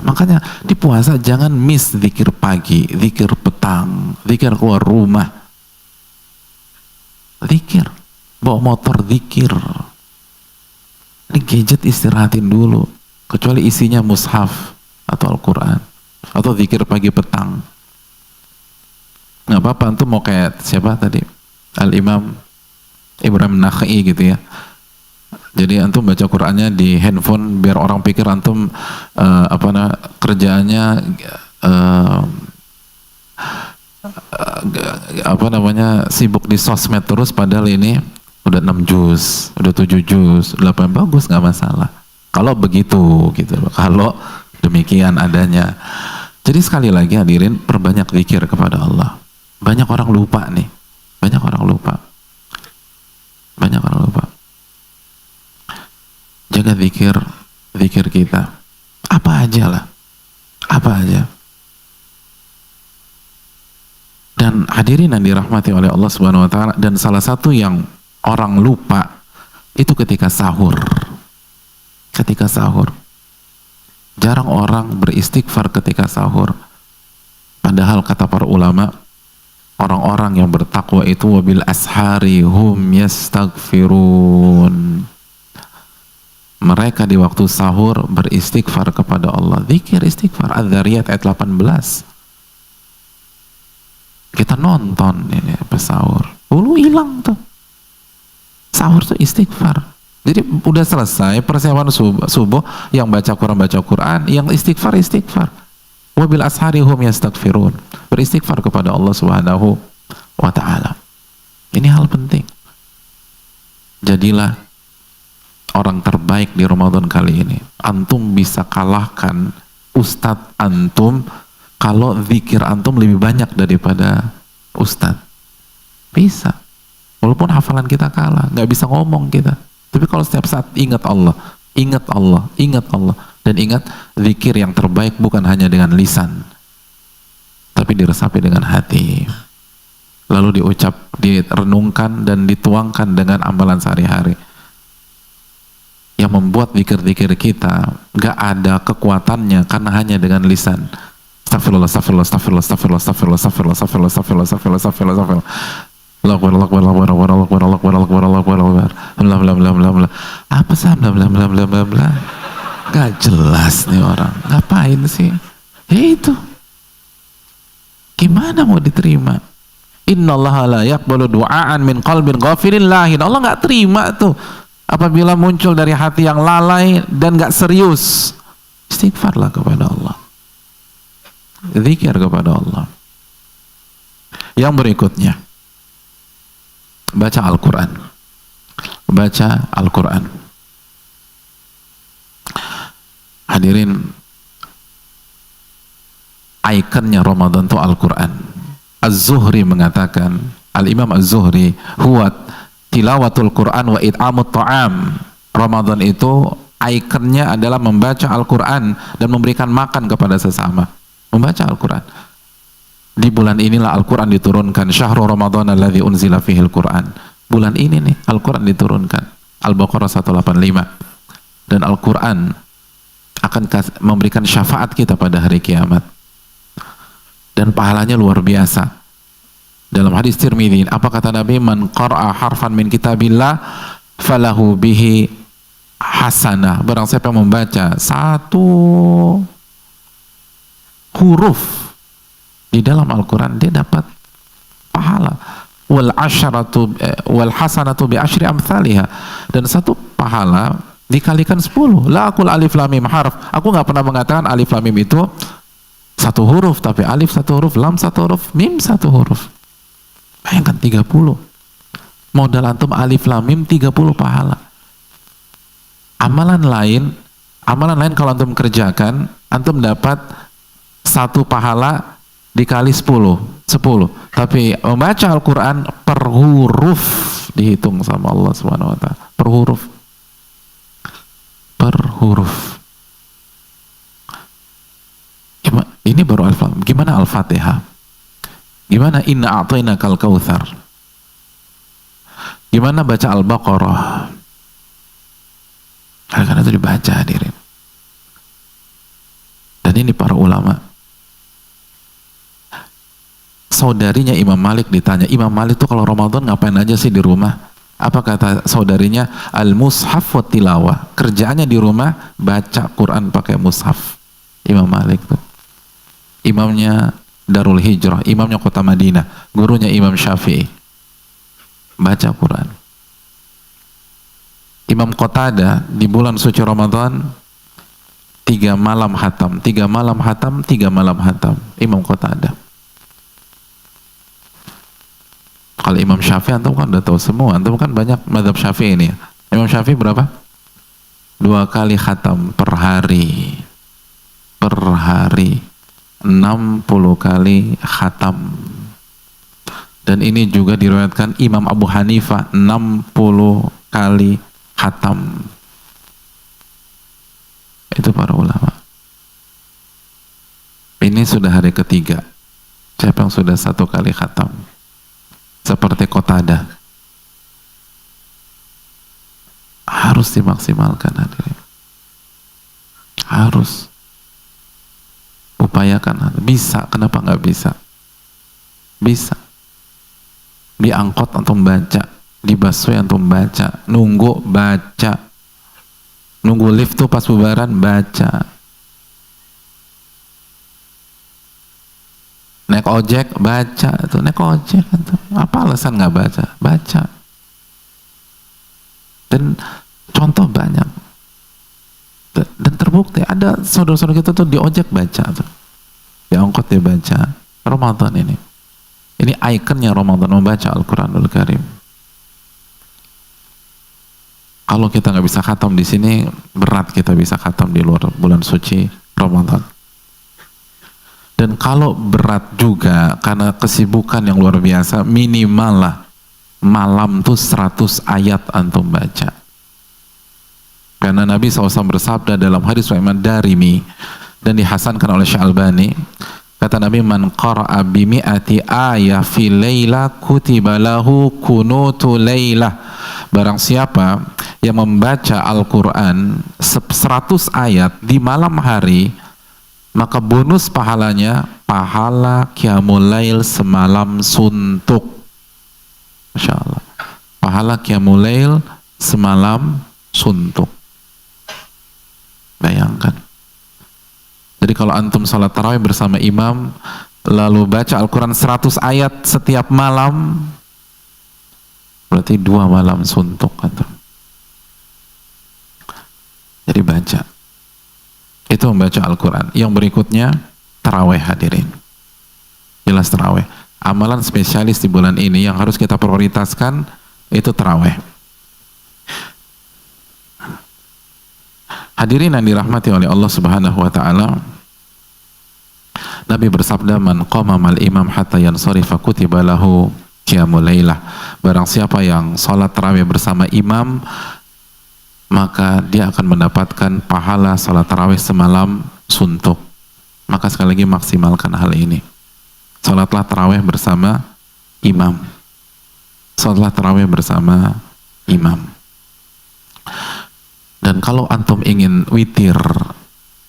Makanya di puasa jangan miss zikir pagi, zikir petang, zikir keluar rumah. Zikir. Bawa motor zikir. Ini gadget istirahatin dulu. Kecuali isinya mushaf atau Al-Quran atau zikir pagi petang. Nggak apa-apa, antum mau kayak siapa tadi? Al-Imam Ibrahim Nakhai gitu ya. Jadi antum baca Qurannya di handphone biar orang pikir antum kerjaannya sibuk di sosmed terus, padahal ini udah 6 juz, udah 7 juz, 8, bagus, nggak masalah. Kalau begitu gitu, kalau demikian adanya. Jadi sekali lagi hadirin, perbanyak zikir kepada Allah. Banyak orang lupa nih, banyak orang lupa. Jaga zikir kita. Apa aja. Dan hadirin yang dirahmati oleh Allah Subhanahu wa taala, dan salah satu yang orang lupa itu ketika sahur. Jarang orang beristighfar ketika sahur. Padahal kata para ulama, orang-orang yang bertakwa itu wabil ashari hum yastaghfirun. Mereka di waktu sahur beristighfar kepada Allah. Zikir istighfar. Adz-Dzariyat ayat 18. Kita nonton ini pas sahur. Hilang tuh. Sahur tuh istighfar. Jadi udah selesai persiapan subuh, yang baca Quran, yang istighfar. Wabil ashari hum yastaghfirun. Beristighfar kepada Allah Subhanahu wa taala. Ini hal penting. Jadilah orang terbaik di Ramadan kali ini. Antum bisa kalahkan ustadz antum kalau zikir antum lebih banyak daripada ustadz. Bisa. Walaupun hafalan kita kalah, nggak bisa ngomong kita. Tapi kalau setiap saat ingat Allah, dan ingat zikir yang terbaik bukan hanya dengan lisan, tapi diresapi dengan hati. Lalu direnungkan dan dituangkan dengan amalan sehari-hari. Yang membuat zikir-zikir kita gak ada kekuatannya karena hanya dengan lisan. Astagfirullah. Apa sih gak jelas nih orang, ngapain sih? Ya itu. Gimana mau diterima? Innallaha la yaqbalu du'aan min qalbin ghafilin lahin. Allah nggak terima tuh apabila muncul dari hati yang lalai dan nggak serius. Istighfarlah kepada Allah, zikir kepada Allah. Yang berikutnya, baca Al-Quran. Baca Al-Quran. Hadirin, ikonnya Ramadan itu Al-Quran. Az-Zuhri mengatakan, Al-Imam Az-Zuhri, huwa tilawatul Quran wa it'amut ta'am. Ramadan itu ikonnya adalah membaca Al-Quran dan memberikan makan kepada sesama. Membaca Al-Quran. Di bulan inilah Al-Quran diturunkan. Syahrul Ramadan alladzi unzila fihil Quran. Bulan ini nih Al-Quran diturunkan. Al-Baqarah 185. Dan Al-Quran akan memberikan syafaat kita pada hari kiamat. Dan pahalanya luar biasa. Dalam hadis Tirmidzi, apa kata Nabi? Man qara'a harfan min kitabillah falahu bihi hasanah. Barang siapa yang membaca satu huruf di dalam Al-Quran, dia dapat pahala. Wal asharatu wal hasanatu bi asyri amsalihha. Dan satu pahala dikalikan 10. La aqul alif lam mim harf. Aku nggak pernah mengatakan alif lam mim itu satu huruf, tapi alif satu huruf, lam satu huruf, mim satu huruf. Bayangkan 30. Modal antum alif lam mim 30 pahala. Amalan lain kalau antum kerjakan, antum dapat satu pahala dikali 10. Tapi membaca Al-Quran per huruf dihitung sama Allah Subhanahu wa taala. Per huruf. Ini baru Al-Fatihah. Gimana Al-Fatihah? Gimana inna a'tainakal kautsar? Gimana baca Al-Baqarah? Karena itu dibaca, hadirin. Dan ini para ulama. Saudarinya Imam Malik ditanya, Imam Malik itu kalau Ramadan ngapain aja sih di rumah? Apa kata saudarinya? Al-mushaf wa tilawah. Kerjaannya di rumah baca Quran pakai mushaf. Imam Malik tuh imamnya Darul Hijrah, imamnya kota Madinah, gurunya Imam Syafi'i, baca Quran. Imam Qatadah di bulan suci Ramadan 3 malam hatam. Imam Qatadah. Kalau Imam Syafi'i antum kan udah tahu semua, antum kan banyak mazhab Syafi'i ini. Imam Syafi'i berapa? 2 kali khatam per hari. 60 kali khatam. Dan ini juga diriwayatkan Imam Abu Hanifah 60 kali khatam. Itu para ulama. Ini sudah hari ketiga. Siapa yang sudah 1 kali khatam? Seperti Qatadah. Harus dimaksimalkan, hadirin. Harus. Upayakan. Bisa, kenapa nggak bisa? Bisa. Di angkot antum baca, di busway antum baca, nunggu baca, nunggu lift tuh pas bubaran baca, naik ojek baca, tuh naik ojek antum. Apa alasan nggak baca? Baca. Dan contoh banyak. Dan terbukti ada saudara-saudara kita tuh di ojek baca tuh. Di angkot dia baca. Ramadan ini ikonnya Ramadan, membaca Al-Quranul Karim. Kalau kita nggak bisa khatam di sini, berat kita bisa khatam di luar bulan suci Ramadan. Dan kalau berat juga karena kesibukan yang luar biasa, minimal lah malam tuh 100 ayat antum baca. Karena Nabi SAW bersabda dalam hadis Imam Darimi dan dihasankan oleh Syalbani, kata Nabi, man qara'a bi mi'ati ayah fi laila kutiba lahu kunutu lailah. Barang siapa yang membaca Al-Quran 100 ayat di malam hari, maka bonus pahalanya pahala qiyamul lail semalam suntuk. Masya Allah. Pahala qiyamul lail semalam suntuk. Bayangkan. Jadi kalau antum sholat tarawih bersama imam lalu baca Al-Quran 100 ayat setiap malam, berarti 2 malam suntuk antum. Jadi baca, itu membaca Al-Quran. Yang berikutnya tarawih hadirin, jelas tarawih amalan spesialis di bulan ini yang harus kita prioritaskan, itu tarawih. Hadirin yang dirahmati oleh Allah Subhanahu wa taala, Nabi bersabda, "Man qama mal imam hatta yansarifa kutiba lahu qiyamul lailah." Barang siapa yang salat tarawih bersama imam, maka dia akan mendapatkan pahala salat tarawih semalam suntuk. Maka sekali lagi maksimalkan hal ini. Salatlah tarawih bersama imam. Salatlah tarawih bersama imam. Dan kalau antum ingin witir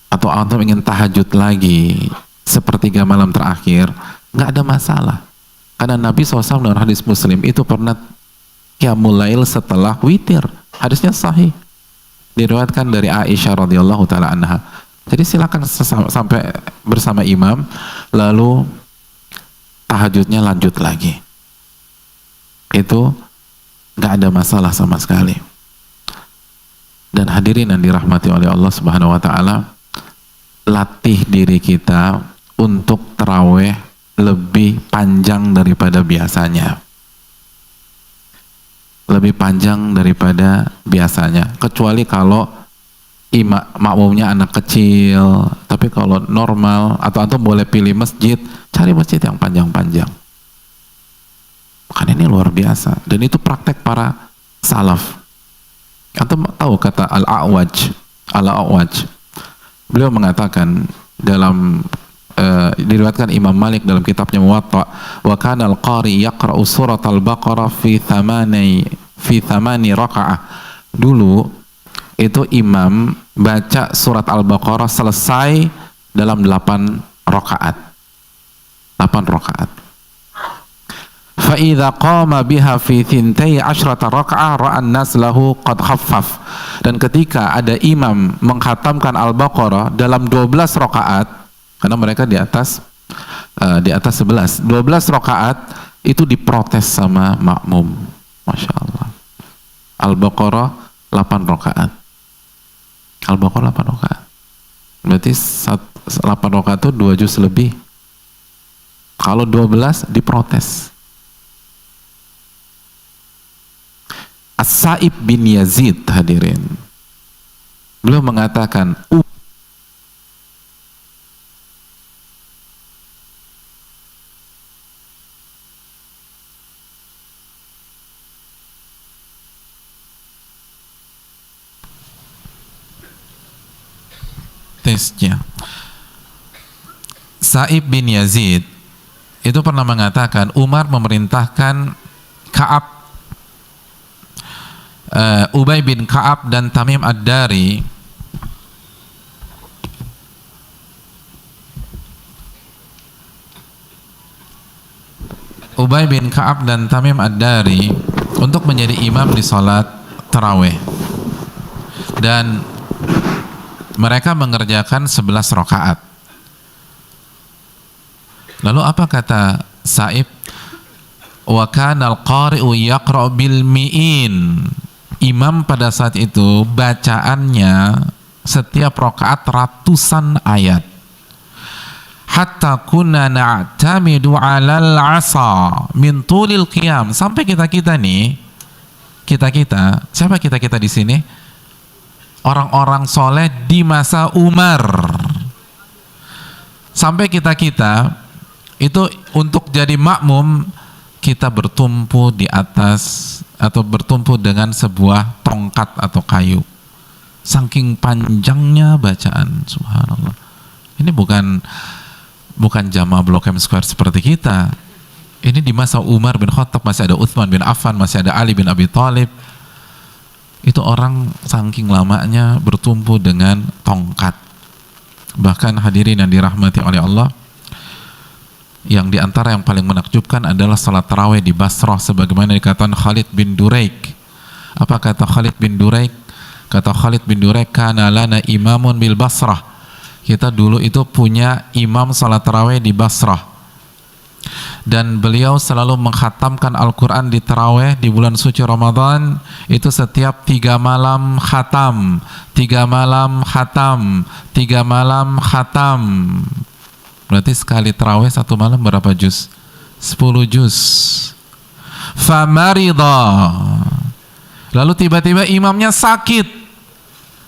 atau antum ingin tahajud lagi sepertiga malam terakhir, nggak ada masalah. Karena Nabi SAW dalam hadis Muslim itu pernah qiyamul lail setelah witir. Hadisnya sahih. Diriwayatkan dari Aisyah radhiyallahu taala anha. Jadi silakan sampai bersama imam, lalu tahajudnya lanjut lagi. Itu nggak ada masalah sama sekali. Dan hadirin yang dirahmati oleh Allah Subhanahu wa taala, latih diri kita untuk tarawih lebih panjang daripada biasanya. Lebih panjang daripada biasanya. Kecuali kalau makmumnya anak kecil. Tapi kalau normal, atau antum boleh pilih masjid, cari masjid yang panjang-panjang. Karena ini luar biasa. Dan itu praktek para salaf. Antum tahu kata Al-A'waj. Beliau mengatakan dalam diriwayatkan Imam Malik dalam kitabnya Muwatta, wa kana al-qari yaqra'u surat al-Baqarah fi thamani raka'ah. Dulu itu imam baca surat Al-Baqarah selesai dalam 8 rakaat. 8 rakaat. Fa idza qama biha fi 12 raka'ah ra'an nas lahu qad khaffaf. Dan ketika ada imam mengkhatamkan Al-Baqarah dalam 12 rakaat, karena mereka di atas 11, 12 rakaat itu diprotes sama makmum. Masya Allah. Al-Baqarah 8 rakaat. Al-Baqarah 8 rakaat. Berarti 8 rakaat itu 2 juz lebih. Kalau 12 diprotes. As-Sa'ib bin Yazid, hadirin, beliau mengatakan, tesnya, Sa'ib bin Yazid itu pernah mengatakan Umar memerintahkan Ubay bin Ka'ab dan Tamim Ad-Dari untuk menjadi imam di salat tarawih, dan mereka mengerjakan 11 rakaat. Lalu apa kata Sa'ib? Wa kana al-qari'u yaqra'u bil mi'in. Imam pada saat itu bacaannya setiap rakaat ratusan ayat. Hatta kunna na'tamidu 'alal 'asa min tulil qiyam. Sampai kita nih, siapa kita di sini? Orang-orang soleh di masa Umar. Sampai kita itu untuk jadi makmum, kita bertumpu di atas atau bertumpu dengan sebuah tongkat atau kayu. Saking panjangnya bacaan, subhanallah. Ini bukan jamaah Blok M Square seperti kita. Ini di masa Umar bin Khattab, masih ada Utsman bin Affan, masih ada Ali bin Abi Thalib. Itu orang saking lamanya bertumpu dengan tongkat. Bahkan hadirin yang dirahmati oleh Allah, yang diantara yang paling menakjubkan adalah salat tarawih di Basrah, sebagaimana dikatakan Khalid bin Duraik. Apa kata Khalid bin Duraik? Kata Khalid bin Duraik, kana lana imamun bil Basrah. Kita dulu itu punya imam salat tarawih di Basrah, dan beliau selalu mengkhatamkan Al-Quran di tarawih di bulan suci Ramadan itu setiap 3 malam khatam, 3 malam khatam, 3 malam khatam. Berarti sekali tarawih 1 malam berapa juz? 10 juz. Famarida, lalu tiba-tiba imamnya sakit,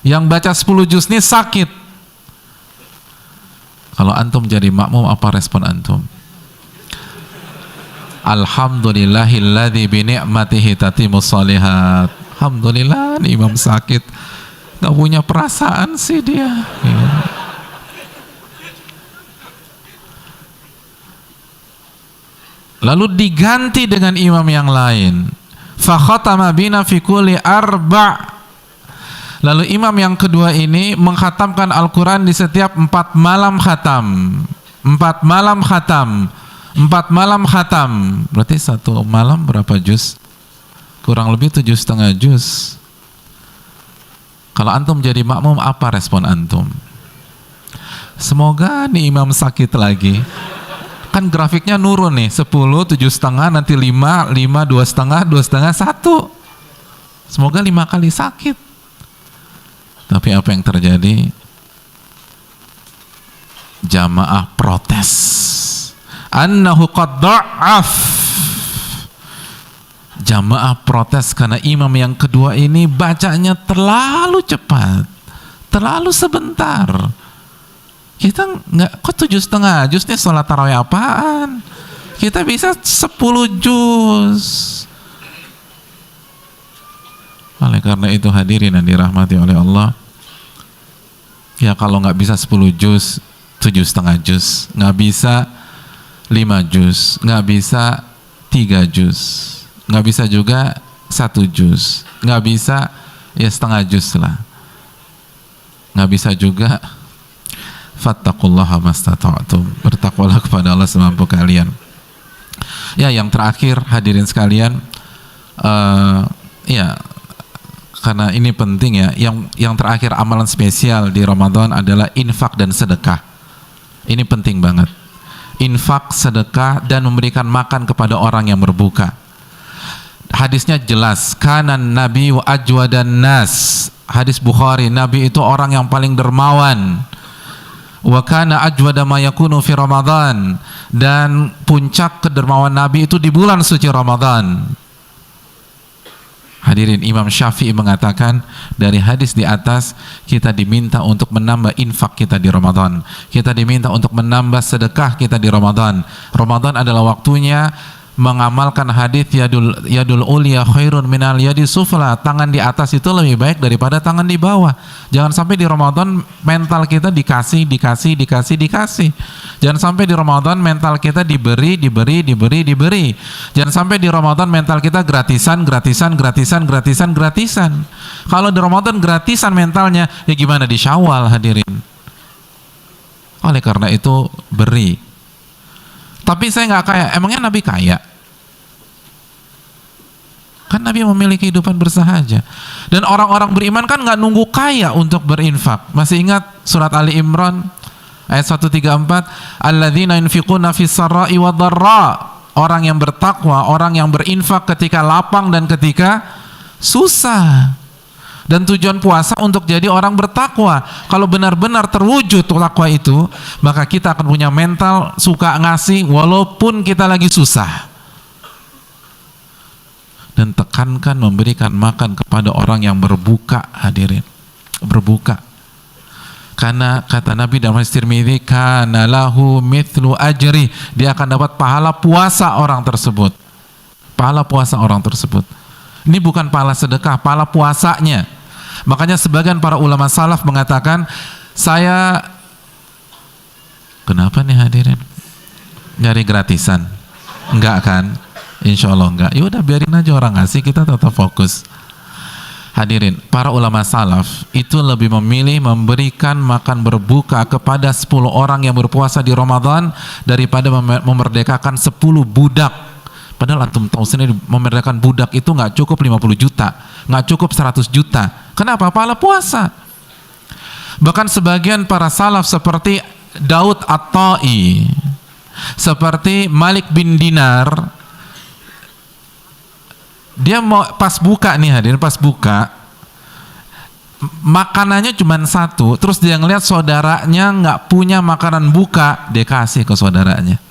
yang baca 10 juz ini sakit. Kalau antum jadi makmum, apa respon antum? Alhamdulillahilladzi bi ni'matihi tatimmus shalihat. Alhamdulillah, imam sakit, gak punya perasaan sih dia. Lalu diganti dengan imam yang lain. Fa khatama bina fi kulli arba'. Lalu imam yang kedua ini mengkhatamkan Al-Quran di setiap 4 malam khatam. 4 malam khatam. 4 malam khatam. Berarti 1 malam berapa juz? Kurang lebih 7,5 juz. Kalau antum jadi makmum, apa respon antum? Semoga nih imam sakit lagi. Kan grafiknya nurun nih, 10, 7,5, nanti 5, 5, 2,5, 2,5, 1. Semoga 5 kali sakit. Tapi apa yang terjadi? Jamaah protes. Annahu qad da'af. Jamaah protes karena imam yang kedua ini bacanya terlalu cepat, terlalu sebentar. Kita nggak, kok 7,5 juz nih sholat tarawih apaan? Kita bisa 10 juz. Oleh karena itu hadirin yang dirahmati oleh Allah, ya kalau nggak bisa 10 juz, 7,5 juz, nggak bisa 5 juz, nggak bisa 3 juz, nggak bisa juga 1 juz, nggak bisa ya setengah juz lah, nggak bisa juga. Fattaqullaha mastata'tum, bertakwalah kepada Allah semampu kalian. Ya, yang terakhir hadirin sekalian, ya karena ini penting ya, yang terakhir amalan spesial di Ramadan adalah infak dan sedekah. Ini penting banget. Infak, sedekah, dan memberikan makan kepada orang yang berbuka. Hadisnya jelas, kanan Nabi wa ajwadan nas. Hadis Bukhari, Nabi itu orang yang paling dermawan. Wa kana ajwada ma yakunu fi Ramadan, dan puncak kedermawan Nabi itu di bulan suci Ramadan. Hadirin, Imam Syafi'i mengatakan dari hadis di atas, kita diminta untuk menambah infak kita di Ramadan, kita diminta untuk menambah sedekah kita di Ramadan. Ramadan adalah waktunya mengamalkan hadis yadul ulya khairun minal yadi sufla. Tangan di atas itu lebih baik daripada tangan di bawah. Jangan sampai di Ramadan mental kita dikasih. Jangan sampai di Ramadan mental kita diberi. Jangan sampai di Ramadan mental kita gratisan. Kalau di Ramadan gratisan mentalnya, ya gimana di Syawal, hadirin? Oleh karena itu beri. Tapi saya nggak kaya. Emangnya Nabi kaya? Kan Nabi memiliki kehidupan bersahaja. Dan orang-orang beriman kan nggak nunggu kaya untuk berinfak. Masih ingat surat Ali Imran ayat 134, alladzina yunfiquna fis sarra'i wad dharra. Orang yang bertakwa, orang yang berinfak ketika lapang dan ketika susah. Dan tujuan puasa untuk jadi orang bertakwa. Kalau benar-benar terwujud takwa itu, maka kita akan punya mental suka ngasih walaupun kita lagi susah. Dan tekankan memberikan makan kepada orang yang berbuka, hadirin. Berbuka. Karena kata Nabi dalam hadis Tirmidzi, kana lahu mithlu ajri, dia akan dapat pahala puasa orang tersebut. Pahala puasa orang tersebut. Ini bukan pahala sedekah, pahala puasanya. Makanya sebagian para ulama salaf mengatakan, kenapa nih hadirin? Nyari gratisan? Enggak kan? Insya Allah enggak. Ya udah biarin aja orang ngasih, kita tetap fokus. Hadirin, para ulama salaf itu lebih memilih memberikan makan berbuka kepada 10 orang yang berpuasa di Ramadan daripada memerdekakan 10 budak. Padahal antum tahu sendiri, memerdekakan budak itu nggak cukup 50 juta, nggak cukup 100 juta. Kenapa? Pahala puasa. Bahkan sebagian para salaf seperti Daud At-Tai, seperti Malik bin Dinar, dia mau pas buka nih hadirin, pas buka makanannya cuma satu, terus dia ngeliat saudaranya nggak punya makanan buka, dia kasih ke saudaranya.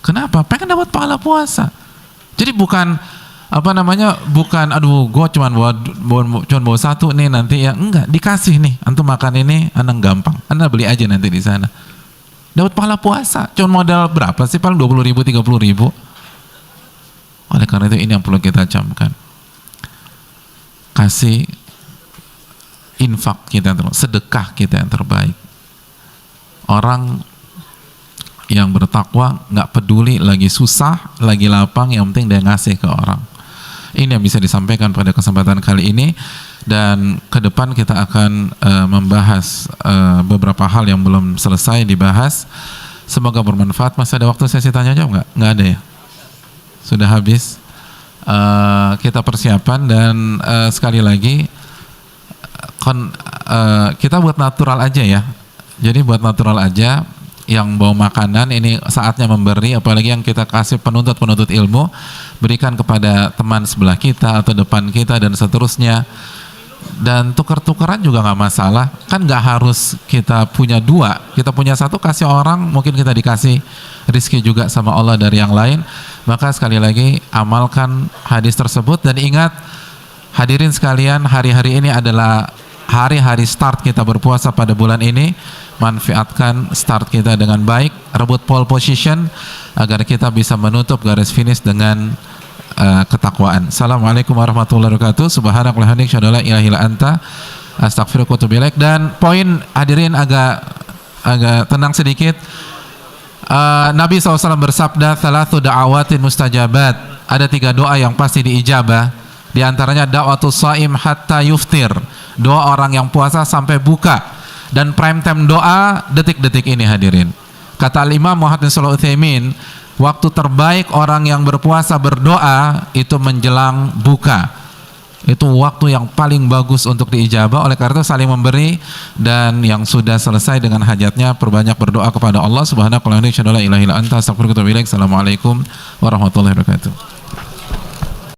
Kenapa? Pengen dapat pahala puasa. Jadi bukan bukan aduh gue cuma bawa satu nih nanti ya, enggak, dikasih nih, antum makan ini, anang gampang, anda beli aja nanti di sana, dapat pahala puasa. Cuma modal berapa sih, paling 20.000 30.000. Oleh karena itu ini yang perlu kita camkan, kasih infak kita yang terbaik, sedekah kita yang terbaik. Orang yang bertakwa nggak peduli lagi susah, lagi lapang, yang penting dia ngasih ke orang. Ini yang bisa disampaikan pada kesempatan kali ini, dan ke depan kita akan membahas beberapa hal yang belum selesai dibahas. Semoga bermanfaat. Masih ada waktu sesi tanya jawab nggak? Nggak ada ya? Sudah habis. Kita persiapan, dan sekali lagi kita buat natural aja ya. Jadi buat natural aja. Yang bawa makanan ini saatnya memberi, apalagi yang kita kasih penuntut ilmu, berikan kepada teman sebelah kita atau depan kita dan seterusnya. Dan tukar-tukaran juga nggak masalah, kan nggak harus kita punya dua, kita punya satu kasih orang, mungkin kita dikasih rizki juga sama Allah dari yang lain. Maka sekali lagi amalkan hadis tersebut, dan ingat hadirin sekalian, hari-hari ini adalah hari-hari start kita berpuasa pada bulan ini. Manfaatkan start kita dengan baik, rebut pole position agar kita bisa menutup garis finish dengan ketakwaan. Assalamualaikum warahmatullahi wabarakatuh. Subhanakallahumma wa bihamdika asyhadu an la ilaha illa anta astaghfiruka wa atubu ilaik. Dan poin hadirin agak tenang sedikit. Nabi SAW bersabda, "Thalathu da'awatin mustajabat." Ada 3 doa yang pasti diijabah. Di antaranya da'watus shaim hatta yuftir, doa orang yang puasa sampai buka. Dan prime time doa detik-detik ini hadirin. Kata Imam Muhammad bin Shalih Al-Utsaimin, waktu terbaik orang yang berpuasa berdoa itu menjelang buka. Itu waktu yang paling bagus untuk diijabah. Oleh karena itu saling memberi, dan yang sudah selesai dengan hajatnya perbanyak berdoa kepada Allah Subhanahu wa taala. Assalamualaikum warahmatullahi wabarakatuh.